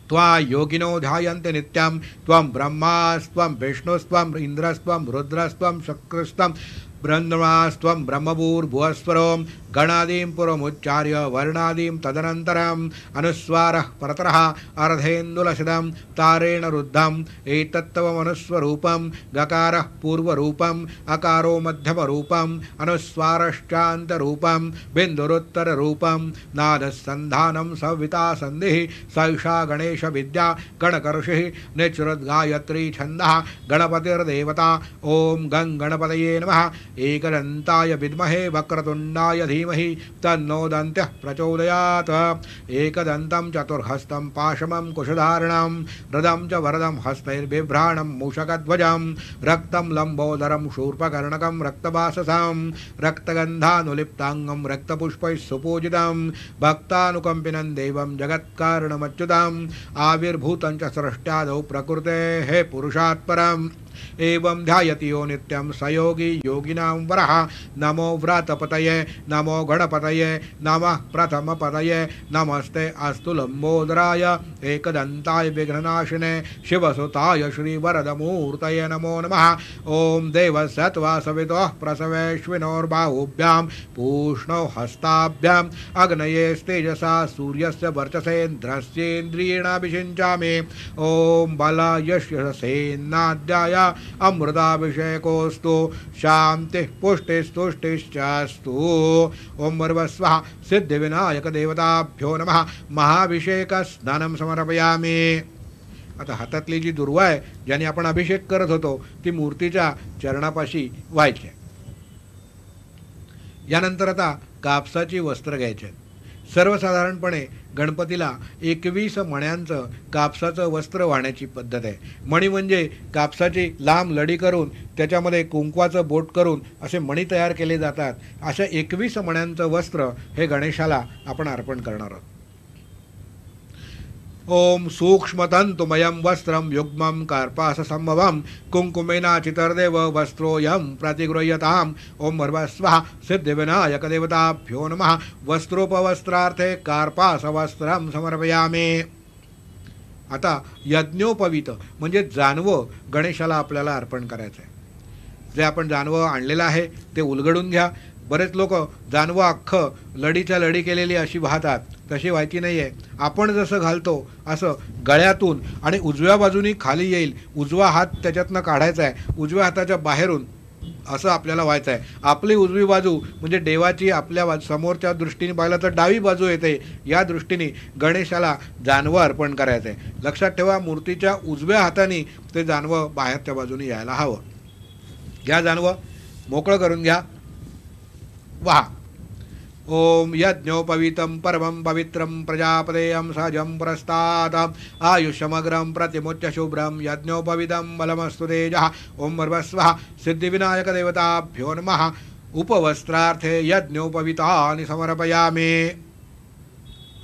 A: त्वा योगिनो ध्यायन्ते नित्यं. त्वं ब्रह्मास्त्वं विष्णुस्त्वं इन्द्रस्त्वं रुद्रस्त्वं शक्रस्त्वं ब्रह्मास्त्वं ब्रह्मभूर्भुवस्वरों. गणादीं पुरमुच्चार्य वर्णादीं तदनन्तरम् अनुस्वारः परतरः अर्धेन्दुलसिदं तारेण रुद्धम्. एतत्तवमनुस्वरूपं गकारः पूर्वरूपम् अकारो मध्यमरूपम् अनुस्वारश्चान्तरूपं बिन्दुरुत्तररूपं. नादसन्धानं सविता सन्धिः सैषा गणेशविद्या गणकर्षिः निचृद्गायत्री छन्दः गणपतिर्देवता. ॐ गं गणपतये नमः. एकदन्ताय विद्महे वक्रतुण्डाय धीमहि तन्नो दन्त्यः प्रचोदयात्. एकदन्तं चतुर्हस्तं पाशमं कुशधारणं रदं च वरदं हस्तैर्बिभ्राणं मूषकध्वजं रक्तं लम्बोदरं शूर्पकर्णकं रक्तवाससं रक्तगन्धानुलिप्ताङ्गं रक्तपुष्पैः सुपूजितं भक्तानुकम्पिनं देवं जगत्कारणमच्युतम् आविर्भूतं च सृष्ट्यादौ प्रकृतेः पुरुषात् परम्. एवं ध्यायति यो नित्यं स योगी योगिनां वरः. नमो व्रातपतये नमो गणपतये नमः प्रथमपतये नमस्ते अस्तु लम्बोदराय एकदन्ताय विघ्ननाशिने शिवसुताय श्रीवरदमूर्तये नमो नमः. ॐ देवसत्वा सवितोः प्रसवेश्विनोर्बाहुभ्यां पूष्णौ हस्ताभ्याम् अग्नयेस्तेजसा सूर्यस्य वर्चसेन्द्रस्येन्द्रियेणाभिषिञ्चामि. ॐ बलायश्यसेन्नाद्याय अमृताभिषेकोस्तु शान्तिः पुष्टिस्तुष्टिश्चास्तु. ओम वर्वस्वः. सिद्धिविनायकदेवताभ्यो नमः. महाभिषेकस्नानं समर्पयामि. आता हातातली जी दुर्वा आहे ज्याने आपण अभिषेक करत होतो ती मूर्तीच्या चरणापाशी व्हायची. यानंतर आता कापसाची वस्त्र घ्यायची आहेत. सर्वसाधारणपणे गणपतीला 21 मण्यांचं कापसाचं वस्त्र वाहण्याची पद्धत आहे. मणी म्हणजे कापसाची लांब लढी करून त्याच्यामध्ये कुंकवाचं बोट करून असे मणी तयार केले जातात. अशा 21 मण्यांचं वस्त्र हे गणेशाला आपण अर्पण करणार आहोत. ओम सूक्ष्मतंतुमयं वस्त्रं युग्मं कार्पाससंभवं कुंकुमेनाचितर्देव वस्त्रोऽयं प्रतिगृह्यताम्. ओम भर्वस्वः. सिद्धिविनायकदेवताभ्यो नमः. वस्त्रोपवस्त्रार्थे कार्पासवस्त्रं समर्पयामि. आता यज्ञोपवीत म्हणजे जानवं गणेशाला आपल्याला अर्पण करायचं आहे. जे आपण जानवं आणलेलं आहे ते उलगडून घ्या. बरेच लोक जानवं अख्खं लढीच्या लढी केलेली अशी वाहतात, तशी व्हायची नाही आहे. आपण जसं घालतो असं गळ्यातून आणि उजव्या बाजूनी खाली येईल, उजवा हात त्याच्यातनं काढायचा आहे, उजव्या हाताच्या बाहेरून असं आपल्याला व्हायचं आहे. आपली उजवी बाजू म्हणजे देवाची आपल्या समोरच्या दृष्टीने पाहिलं तर डावी बाजू येते, या दृष्टीने गणेशाला जानवं अर्पण करायचं आहे. लक्षात ठेवा, मूर्तीच्या उजव्या हाताने ते जानवं बाहेरच्या बाजूने यायला हवं. घ्या जानवं, मोकळं करून घ्या, वाहा. ओम यज्ञोपवीतं परमं पवित्रं प्रजापतेयं सहजं पुरस्तात् आयुष्यमग्रं प्रतिमुच्य शुभ्रं यज्ञोपवीतं बलमस्तु तेजः. ओम भर्वस्वः सिद्धिविनायकदेवताभ्यो नमः. उपवस्त्रार्थे यज्ञोपवीतानि समर्पयामि.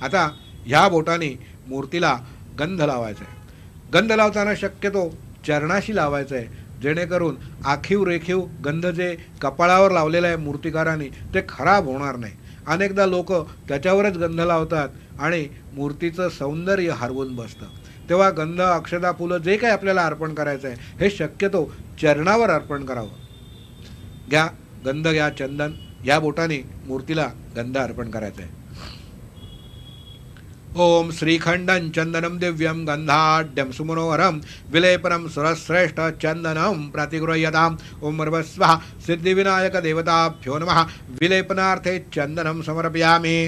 A: आता ह्या बोटाने मूर्तीला गंध लावायचा आहे. गंध लावताना शक्यतो चरणाशी लावायचं आहे, जेणेकरून आखीव रेखीव गंध जे कपाळावर लावलेलं आहे मूर्तिकारांनी ते खराब होणार नाही. अनेकदा लोक त्याच्यावरच गंध लावतात आणि मूर्तीचं सौंदर्य हरवून बसतं. तेव्हा गंध, अक्षता, फुलं जे काही आपल्याला अर्पण करायचं आहे हे शक्यतो चरणावर अर्पण करावं. घ्या गंध, घ्या चंदन. या बोटाने मूर्तीला गंध अर्पण करायचं आहे. ओम श्रीखंडं चंदनं दिव्यं गंधाढ्यं सुमनोहरं विलेपनं सुरश्रेष्ठ चंदनं प्रतिगृह्यताम्. ओम भर्वस्वः सिद्धिविनायकदेवताभ्यो नमः. विलेपनार्थे चंदनं समर्पयामि.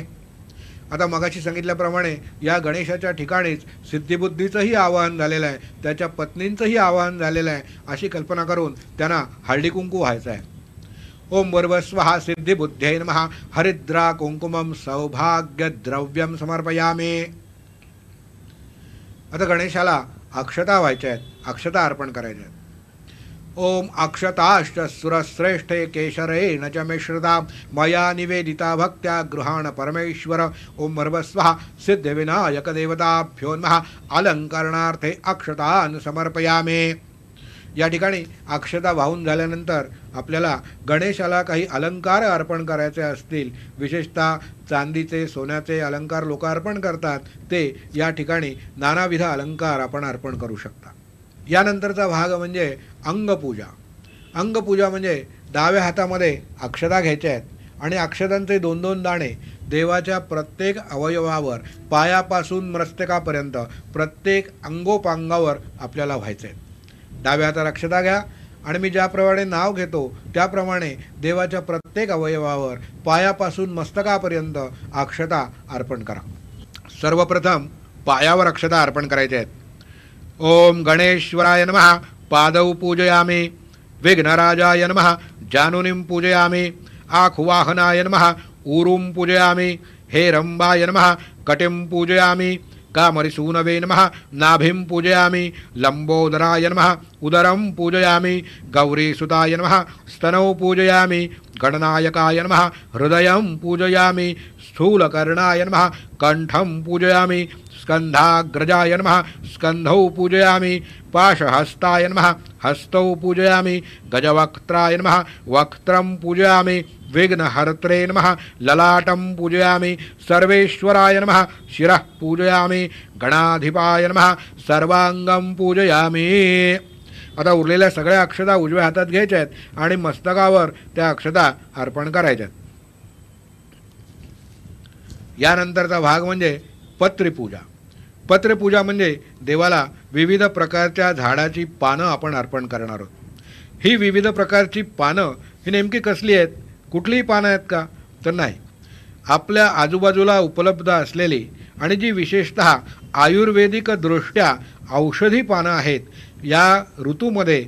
A: आता मगाशी सांगितल्याप्रमाणे या गणेशाच्या ठिकाणीच सिद्धिबुद्धीचंही आवाहन झालेलं आहे, त्याच्या पत्नींचंही आवाहन झालेलं आहे, अशी कल्पना करून त्यांना हळदी कुंकू व्हायचं आहे. ओम भर्वस्वः सिद्धिबुद्धये नमः. हरिद्रा कुंकुमं सौभाग्य द्रव्यं समर्पयामि. आता गणेशाला अक्षता व्हायच्या आहेत, अक्षता अर्पण करायच्या आहेत. ओम अक्षताश्च सुरश्रेष्ठे केशरेण च मिश्रिता मया निवेदिता भक्त्या गृहाण परमेश्वर. ओम भर्वस्वः सिद्धिविनायकदेवताभ्यो नमः. अलंकरणार्थे अक्षतान् समर्पयामि. या ठिकाणी अक्षता वाहून झाल्यानंतर आपल्याला गणेशाला काही अलंकार अर्पण करायचे असतील, विशेषतः चांदीचे, सोन्याचे अलंकार लोक अर्पण करतात, ते या ठिकाणी नानाविध अलंकार आपण अर्पण करू शकता. यानंतरचा भाग म्हणजे अंगपूजा. अंगपूजा म्हणजे डाव्या हातामध्ये अक्षता घ्यायच्या आहेत आणि अक्षतांचे 2-2 दाणे देवाच्या प्रत्येक अवयवावर, पायापासून मस्तकापर्यंत प्रत्येक अंगोपांगावर आपल्याला व्हायचे आहेत. डाव्या हातात अक्षता घ्या आणि मी ज्याप्रमाणे नाव घेतो त्याप्रमाणे देवाच्या प्रत्येक अवयवावर, पायापासून मस्तकापर्यंत अक्षता अर्पण करा. सर्वप्रथम पायावर अक्षता अर्पण करायच्या आहेत. ओम गणेश्वराय नमः. पादौ पूजयामि. विघ्नराजाय नमः. जानुनीं पूजयामि. आखुवाहनाय नमः. ऊरुं पूजयामि. हेरंबाय नमः. कटिं पूजयामि. कामरिसूनवे नमः. नाभिं पूजयामि. लंबोदराय नमः. उदरं पूजयामि. गौरीसुताय नमः. स्तनौ पूजयामि. गणनायकाय नमः. हृदयं पूजयामि. स्थूलकर्णाय नमः. कंठं पूजयामि. स्कंधाग्रजाय नमः. स्कंधौ पूजयामि. पाशहस्ताय नमः. हस्तौ पूजयामि. गजवक्त्राय नमः. वक्त्रं पूजयामि. विघ्नहर्त्रे नमः. ललाटं पूजयामि. सर्वेश्वराय नमः. शिरः पूजयामि. गणाधिपाय नमः. सर्वांगं पूजयामि. आता उरलेल्या सगळ्या अक्षता उजव्या हातात घ्यायच्या आहेत आणि मस्तकावर त्या अक्षता अर्पण करायच्या. यानंतरचा भाग म्हणजे पत्रीपूजा. पत्रीपूजा म्हणजे देवाला विविध प्रकारच्या झाडाची पानं आपण अर्पण करणार आहोत. ही विविध प्रकारची पानं ही नेमकी कसली आहेत? कुठलीही पानं आहेत का? तर नाही. आपल्या आजूबाजूला उपलब्ध असलेली आणि जी विशेषतः आयुर्वेदिक दृष्ट्या औषधी पानं आहेत, या ऋतूमध्ये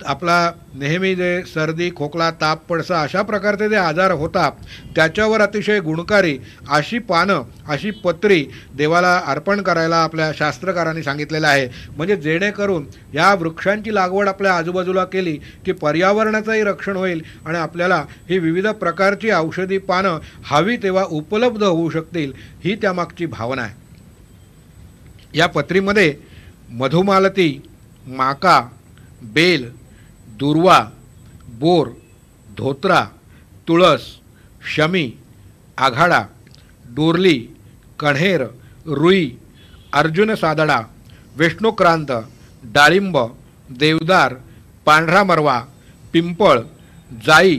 A: आपला नेहमी जे सर्दी, खोकला, ताप, पडसा अशा प्रकारचे जे आजार होतात त्याच्यावर अतिशय गुणकारी अशी पानं, अशी पत्री देवाला अर्पण करायला आपल्या शास्त्रकारांनी सांगितलेलं आहे. म्हणजे जेणेकरून या वृक्षांची लागवड आपल्या आजूबाजूला केली की पर्यावरणाचंही रक्षण होईल आणि आपल्याला ही विविध प्रकारची औषधी पानं हवी तेव्हा उपलब्ध होऊ शकतील, ही त्यामागची भावना आहे. या पत्रीमध्ये मधुमालती, माका, बेल, दुर्वा, बोर, धोत्रा, तुळस, शमी, आघाडा, डोरली, कण्हेर, रुई, अर्जुन सादडा, विष्णुक्रांत, डाळिंब, देवदार, पांढरा मरवा, पिंपळ, जाई,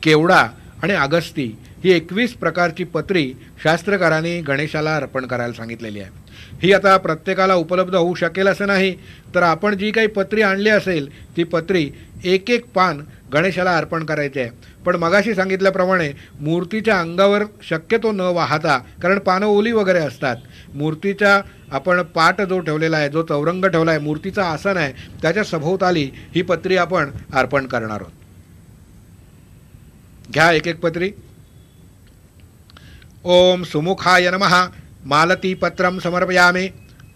A: केवडा आणि अगस्ती ही 21 प्रकारची पत्री शास्त्रकारांनी गणेशाला अर्पण करायला सांगितलेली आहे. ही आता प्रत्येकाला उपलब्ध होऊ शकेल असं नाही, तर आपण जी काही पत्री आणली असेल ती पत्री एक एक पान गणेशाला अर्पण करायचे आहे. पण मगाशी सांगितल्याप्रमाणे मूर्तीच्या अंगावर शक्यतो न वाहता, कारण पानं ओली वगैरे असतात, मूर्तीच्या आपण पाट जो ठेवलेला आहे, जो चौरंग ठेवला आहे, मूर्तीचा आसन आहे, त्याच्या सभोवताली ही पत्री आपण अर्पण करणार आहोत. घ्या एक एक पत्री. ओम सुमुखाय नमः मालतीपत्रं समर्पयामि.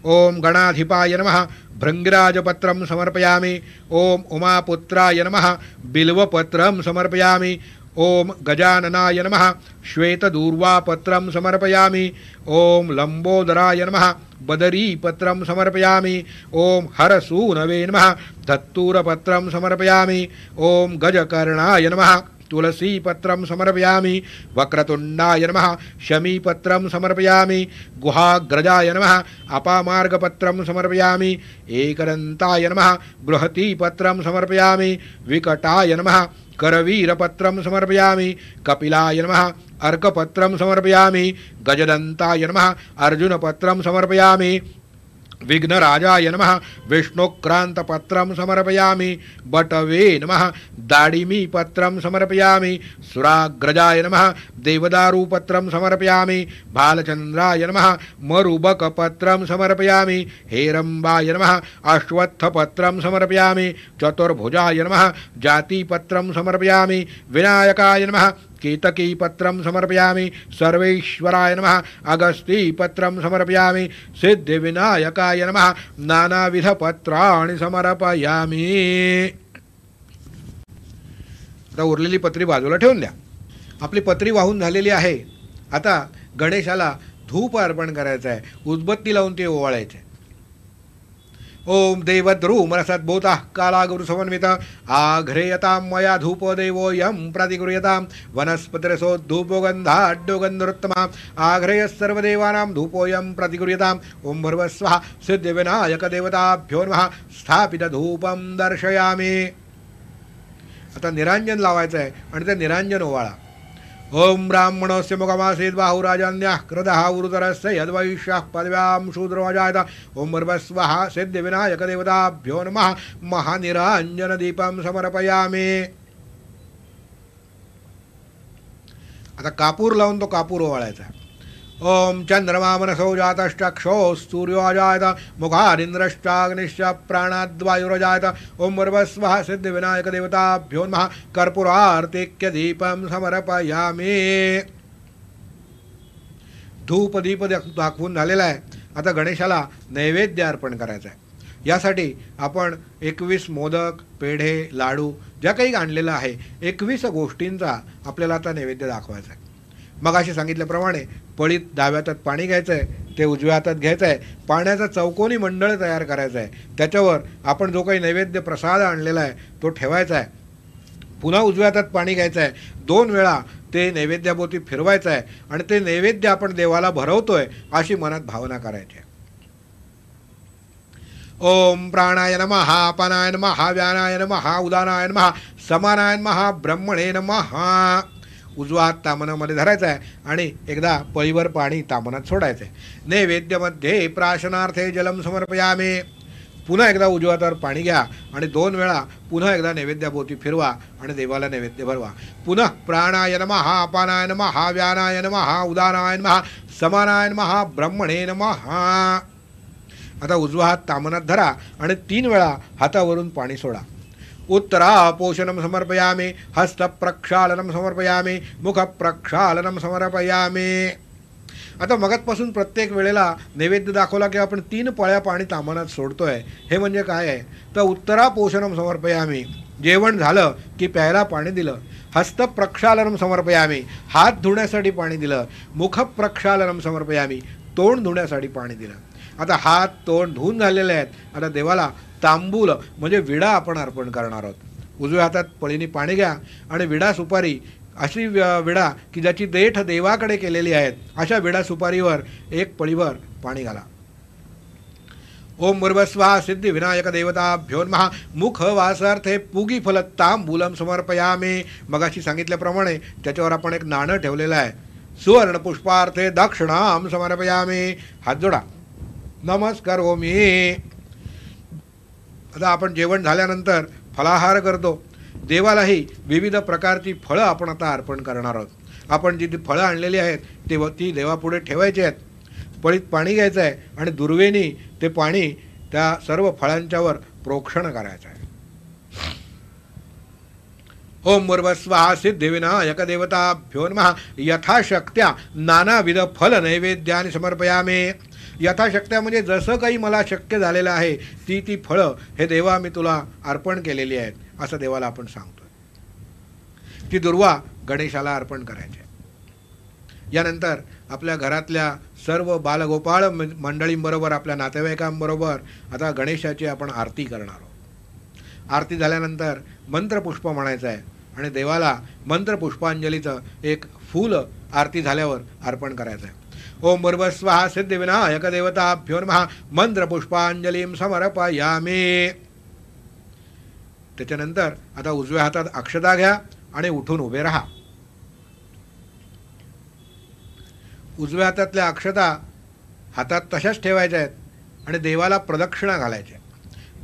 A: ओम गणाधिपाय नमः भृंगिराजपत्रं समर्पयामि. ओम उमापुत्राय नमः बिल्वपत्रं समर्पयामि. ओम गजाननाय नमः श्वेतदूर्वापत्रं समर्पयामि. ओम लंबोदराय नमः बदरीपत्रं समर्पयामि. ओम हरसूनवे नमः धत्तूरपत्रं समर्पयामि. ओम गजकर्णाय नमः तुलसीपत्रं समर्पयामि. वक्रतुण्डाय नमः शमीपत्रं समर्पयामि. गुहाग्रजाय नमः अपामार्गपत्रं समर्पयामि. एकदन्ताय नमः बृहतीपत्रं समर्पयामि. विकटाय नमः करवीरपत्रं समर्पयामि. कपिलाय नमः अर्कपत्रं समर्पयामि. गजदन्ताय नमः अर्जुनपत्रं समर्पयामि. विघ्नराजाय नमः विष्णुक्रांतपत्रं समर्पयामि. बटवे नमः दाडिमीपत्रं समर्पयामि. सुराग्रजाय नमः देवदारुपत्रं समर्पयामि. भालचन्द्राय नमः मरुबकपत्रं समर्पयामि. हेरम्बाय नमः अश्वत्थपत्रं समर्पयामि. चतुर्भुजाय नमः जातिपत्रं समर्पयामि. विनायकाय नमः केतकीपत्रं समर्पयामि. सर्वेश्वराय नमः अगस्तीपत्रं समर्पयामि. सिद्धिविनायकाय नमः नानाविधपत्राणि समर्पयामि. आता उरलेली पत्री बाजूला ठेवून द्या. आपली पत्री वाहून झालेली आहे. आता गणेशाला धूप अर्पण करायचं आहे, उदबत्ती लावून ते ओवाळायचे. ओम देवद्रुमरसद्भूतः कालागुरुसमन्वित आघ्रेयतां मया धूपोदेवोऽयं प्रतिगृह्यतां वनस्पतिरसोद्धूपोगन्धाढ्योगन्धरुत्तमा आघ्रेयः सर्वदेवानां धूपोऽयं प्रतिगृह्यतां. ओम भर्वस्वः सिद्धिविनायकदेवताभ्यो नमः. स्थापितधूपं दर्शयामि. आता निरांजन लावायचं आहे आणि ते निरांजन ओवाळा. ओम ब्राह्मणस्य मुखमासीत् बाहुराजन्यः कृतः उरुतरस्य यद्वैश्यः पदव्यां शूद्रोऽजायत. ओम भर्वस्वः सिद्धिविनायकदेवताभ्यो नमः. महानिरांजनदीपं समर्पयामि. आता कापूर लावून तो कापूर ओवाळायचा. ओम चंद्रमा मनसो जातश्चक्षुः सूर्योऽजायत. मुखादिन्द्रश्चाग्निश्च प्राणाद्वायुरजायत. ओम भर्वस्वः सिद्धिविनायकदेवताभ्यो नमः. कर्पूरार्तिक्यदीपं समर्पयामि. धूप दीप दाखवून झालेला आहे. आता गणेशाला नैवेद्य अर्पण करायचा आहे. यासाठी आपण 21 मोदक, पेढे, लाडू ज्या काही आणलेलं आहे 21 गोष्टींचा आपल्याला आता नैवेद्य दाखवायचा आहे. मगाशी सांगितल्याप्रमाणे पळीत डाव्या हातात पाणी घ्यायचं आहे, ते उजव्या हातात घ्यायचं आहे. पाण्याचा चौकोनी मंडळ तयार करायचा आहे. त्याच्यावर आपण जो काही नैवेद्य प्रसाद आणलेला आहे तो ठेवायचा आहे. पुन्हा उजव्या हातात पाणी घ्यायचं आहे. 2 वेळा ते नैवेद्याभोवती फिरवायचं आहे आणि ते नैवेद्य आपण देवाला भरवतोय अशी मनात भावना करायची आहे. ओम प्राणाय नमः अपानाय नमः व्यानाय नमः उदानाय नमः समानाय नमः ब्रह्मणे नमः. उजवा हात तामनामध्ये धरायचा आहे आणि एकदा पळीवर पाणी तामनात सोडायचं आहे. नैवेद्यमध्ये प्राशनार्थे जलम समर्पयामि. पुन्हा एकदा उजव्या हातावर पाणी घ्या आणि 2 वेळा पुन्हा एकदा नैवेद्याभोवती फिरवा आणि देवाला नैवेद्य भरवा. पुन्हा प्राणाय नमः अपानाय नमः व्यानाय नमः उदानाय नमः समानाय नमः ब्रह्मणे नमः. आता उजवा हात तामनात धरा आणि 3 वेळा हातावरून पाणी सोडा. उत्तरापोषणं समर्पयामि. हस्तप्रक्षालनं समर्पयामि. मुखप्रक्षालनं समर्पयामि. आता मगातपासून प्रत्येक वेळेला नैवेद्य दाखवला की आपण 3 पळ्या पाणी तामनात सोडतोय. हे म्हणजे काय आहे तर उत्तरापोषणं समर्पयामि. जेवण झालं की प्यायला पाणी दिलं. हस्तप्रक्षालनं समर्पयामि. हात धुण्यासाठी पाणी दिलं. मुखप्रक्षालनं समर्पयामि. तोंड धुण्यासाठी पाणी दिलं. आता हात तोंड धुवून झालेले आहेत. आता देवाला तांबूल म्हणजे विडा आपण अर्पण करणार आहोत. उजव्या हातात पळीने पाणी घ्या आणि विडा सुपारी अशी विडा की ज्याची देठ देवाकडे केलेली आहेत अशा विडा सुपारीवर 1 पळीवर पाणी घाला. ओम भूर्भुवस्सुवः सिद्धिविनायक देवताभ्यो नमः. मुख वासार्थे पुगी फलतांबूलम समर्पयामी. मगाशी सांगितल्याप्रमाणे त्याच्यावर आपण एक नाणं ठेवलेलं आहे. सुवर्ण पुष्पार्थे दक्षिणाम समर्पयामी. हात जोडा, नमस्कारोमी. आता आपण जेवण झाल्यानंतर फलाहार करतो. देवालाही विविध प्रकारची फळं आपण आता अर्पण करणार आहोत. आपण जी फळं आणलेली आहेत ती देवापुढे ठेवायची आहेत. पळीत पाणी घ्यायचं आहे आणि दुर्वेनी ते पाणी त्या सर्व फळांच्यावर प्रोक्षण करायचं आहे. ओम भूर्भुवस्सुवः सिद्धिविनायक देवताभ्यो नमः. यथाशक्त्या नानाविध फल नैवेद्यानि समर्पयामी. यथाशक्त्या म्हणजे जसं काही मला शक्य झालेलं आहे ती फळं हे देवा मी तुला अर्पण केलेली आहेत असं देवाला आपण सांगतो. ती दुर्वा गणेशाला अर्पण करायची. यानंतर आपल्या घरातल्या सर्व बालगोपाळ मंडळींबरोबर आपल्या नातेवाईकांबरोबर आता गणेशाची आपण आरती करणार आहोत. आरती झाल्यानंतर मंत्रपुष्प म्हणायचं आहे आणि देवाला मंत्रपुष्पांजलीचं एक फूल आरती झाल्यावर अर्पण करायचं आहे. ओम भूर्भुवस्सुवः सिद्धिविनायक देवताभ्यो नमः. मंत्रपुष्पांजलीं समर्पयामी. त्याच्यानंतर आता उजव्या हातात अक्षता घ्या आणि उठून उभे राहा. उजव्या हातातल्या अक्षता हातात तशाच ठेवायच्या आहेत आणि देवाला प्रदक्षिणा घालायच्या.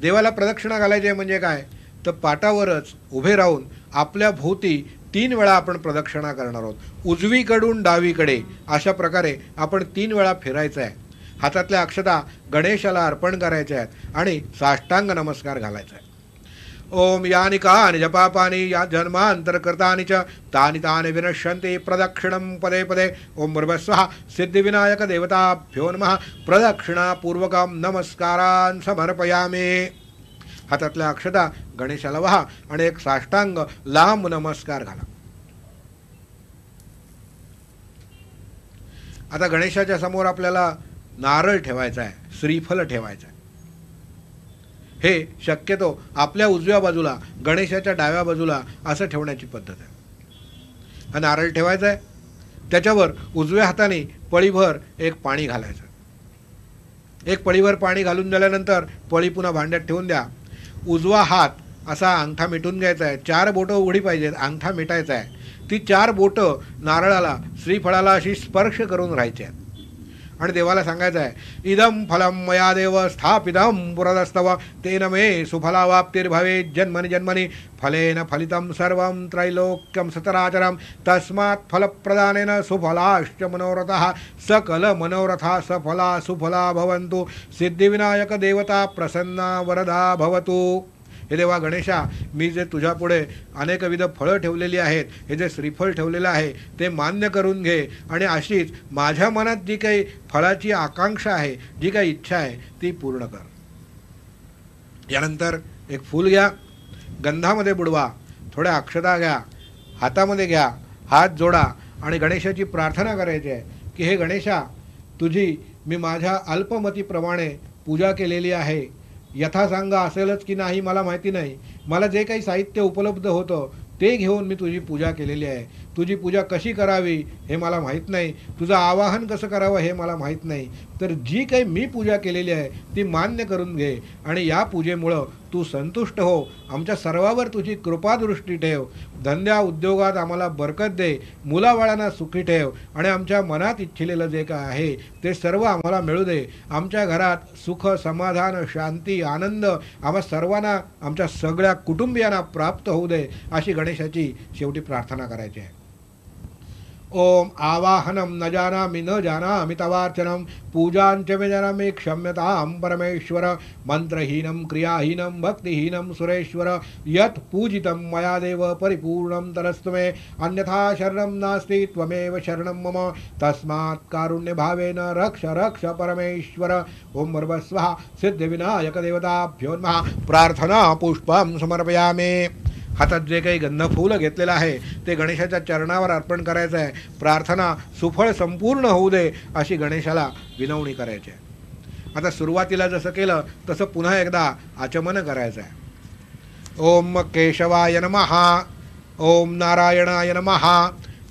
A: देवाला प्रदक्षिणा घालायची म्हणजे काय तर पाटावरच उभे राहून आपल्या भोवती 3 वेळा आपण प्रदक्षिणा करणार आहोत. उजवीकडून डावीकडे अशा प्रकारे आपण 3 वेळा फिरायचं आहे. हातातल्या अक्षता गणेशाला अर्पण करायच्या आहेत आणि साष्टांग नमस्कार घालायचा आहे. ओम यानि कानि जपापानि या जन्मांतरकृतानि च तानि तानि विनश्यन्ति प्रदक्षिणं पदे पदे. ओम भूर्भुवस्सुवः सिद्धिविनायक देवताभ्यो नमः. प्रदक्षिणापूर्वकं नमस्कारान् समर्पयामी. हातातल्या अक्षता गणेशाला वहा आणि एक साष्टांग लांब नमस्कार घाला. आता गणेशाच्या समोर आपल्याला नारळ ठेवायचा आहे, श्रीफल ठेवायचं आहे. हे शक्यतो आपल्या उजव्या बाजूला गणेशाच्या डाव्या बाजूला असं ठेवण्याची पद्धत आहे. हा नारळ ठेवायचा आहे. त्याच्यावर उजव्या हाताने पळीभर एक पाणी घालायचं. एक पळीभर पाणी घालून झाल्यानंतर पळी पुन्हा भांड्यात ठेवून द्या. उजवा हात असा अंगठा मिटून घ्यायचा आहे. 4 बोटं उघडी पाहिजेत, अंगठा मिटायचा आहे. ती 4 बोटं नारळाला श्रीफळाला अशी स्पर्श करून राहायची आहेत आणि देवाला सांगायचं आहे इदं फलं मया देव स्थापितं पुरदस्तव तेन मे सुफलावाप्तिर्भवे जन्मनि जन्मनि फलेन फलितं सर्वं त्रैलोक्यं सचराचरं तस्मात् फलप्रदानेन सुफलाश्च मनोरथः सकल मनोरथा सफला सुफला भवन्तु सिद्धिविनायक देवता प्रसन्ना वरदा भवतु. हे देवा गणेशा, मी जे तुझ्यापुढे अनेकविध फळं ठेवलेली आहेत, हे जे श्रीफळ ठेवलेलं आहे ते मान्य करून घे आणि अशीच माझ्या मनात जी काही फळाची आकांक्षा आहे, जी काही इच्छा आहे ती पूर्ण कर. यानंतर एक फूल घ्या, गंधामध्ये बुडवा, थोड्या अक्षता घ्या, हातामध्ये घ्या, हात जोडा आणि गणेशाची प्रार्थना करायची आहे की हे गणेशा, तुझी मी माझ्या अल्पमतीप्रमाणे पूजा केलेली आहे. यथासांगा असेलच की नाही मला माहिती नाही. मला जे काही साहित्य उपलब्ध होतं ते घेऊन मी तुझी पूजा केलेली आहे. तुझी पूजा कशी करावी हे मला माहीत नाही. तुझं आवाहन कसं करावं हे मला माहीत नाही. तर जी काही मी पूजा केलेली आहे ती मान्य करून घे आणि या पूजेमुळं तू संतुष्ट हो. आमच्या सर्वावर तुझी कृपादृष्टी ठेव. धंद्या उद्योगात आम्हाला बरकत दे. मुलाबाळांना सुखी ठेव आणि आमच्या मनात इच्छिलेलं जे काय आहे ते सर्व आम्हाला मिळू दे. आमच्या घरात सुख, समाधान, शांती, आनंद आम्हा सर्वांना, आमच्या सगळ्या कुटुंबियांना प्राप्त होऊ दे, अशी गणेशाची शेवटी प्रार्थना करायची आहे. ओम आवाहनम न जानामि न जानामि तवार्चनम पूजांच मे जानामि क्षम्यतां परमेश्वर. मंत्रहीनं क्रियाहीनं भक्तिहीनं सुरेश्वर. यत् पूजितं मया देव परिपूर्णं तरस्तु मे. अन्यथा शरणं नास्ति त्वमेव शरणं मम. तस्मात् कारुण्यभावेन रक्ष रक्ष परमेश्वर. ओम भूर्भुवस्सुवः सिद्धिविनायक देवताभ्यो नमः. प्रार्थना पुष्पं समर्पयामि. हातात जे काही गंधफूल घेतलेलं आहे ते गणेशाच्या चरणावर अर्पण करायचं आहे. प्रार्थना सुफळ संपूर्ण होऊ दे अशी गणेशाला विनवणी करायची आहे. आता सुरुवातीला जसं केलं तसं पुन्हा एकदा आचमन करायचं आहे. ओम केशवाय नमः. ओम नारायणाय नमः.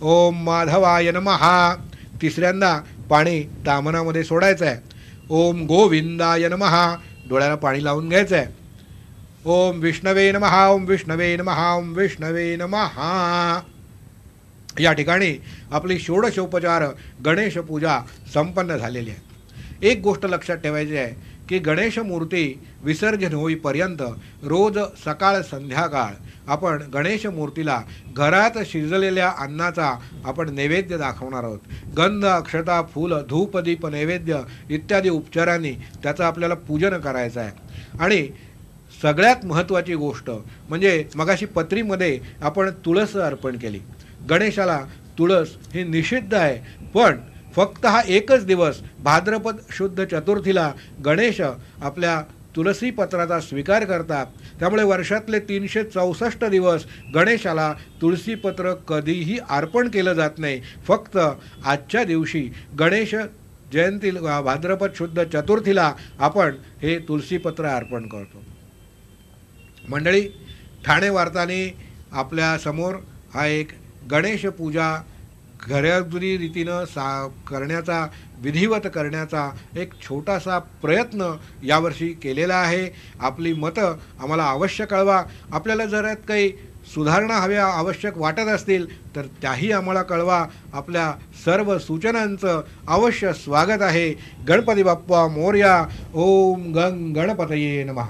A: ओम माधवाय नमः. तिसऱ्यांदा पाणी दामनामध्ये सोडायचं आहे. ओम गोविंदाय नमः. डोळ्याला पाणी लावून घ्यायचं आहे. ओम विष्णवे नमः, ओम विष्णवे नमः, ओम विष्णवे नमः. या ठिकाणी आपली षोडशोपचार गणेश पूजा संपन्न झालेली आहे. एक गोष्ट लक्षात ठेवायची आहे की गणेश मूर्ती विसर्जन होईपर्यंत रोज सकाळ संध्याकाळ आपण गणेश मूर्तीला घरात शिजलेल्या अन्नाचा आपण नैवेद्य दाखवणार आहोत. गंध, अक्षता, फूल, धूप, दीप, नैवेद्य इत्यादी उपचारांनी त्याचं आपल्याला पूजन करायचं आहे. आणि सगळ्यात महत्त्वाची गोष्ट म्हणजे मगाशी पत्रीमध्ये आपण तुळस अर्पण केली. गणेशाला तुळस ही निषिद्ध आहे, पण फक्त हा एकच दिवस भाद्रपद शुद्ध चतुर्थीला गणेश आपल्या तुलसी पत्राचा स्वीकार करतात. त्यामुळे वर्षातले 364 दिवस गणेशाला तुळशीपत्र कधीही अर्पण केलं जात नाही. फक्त आजच्या दिवशी गणेश जयंती भाद्रपद शुद्ध चतुर्थीला आपण हे तुळशीपत्र अर्पण करतो. मंडळी, ठाणे वार्ताने आपल्यासमोर हा एक गणेश पूजा घरोघरी रीतीनं करण्याचा, विधिवत करण्याचा एक छोटासा प्रयत्न यावर्षी केलेला आहे. आपली मतं आम्हाला अवश्य कळवा. आपल्याला जर यात काही सुधारणा हव्या आवश्यक वाटत असतील तर त्याही आम्हाला कळवा. आपल्या सर्व सूचनांचं अवश्य स्वागत आहे. गणपती बाप्पा मोरया. ओम गंग गणपतये नमः.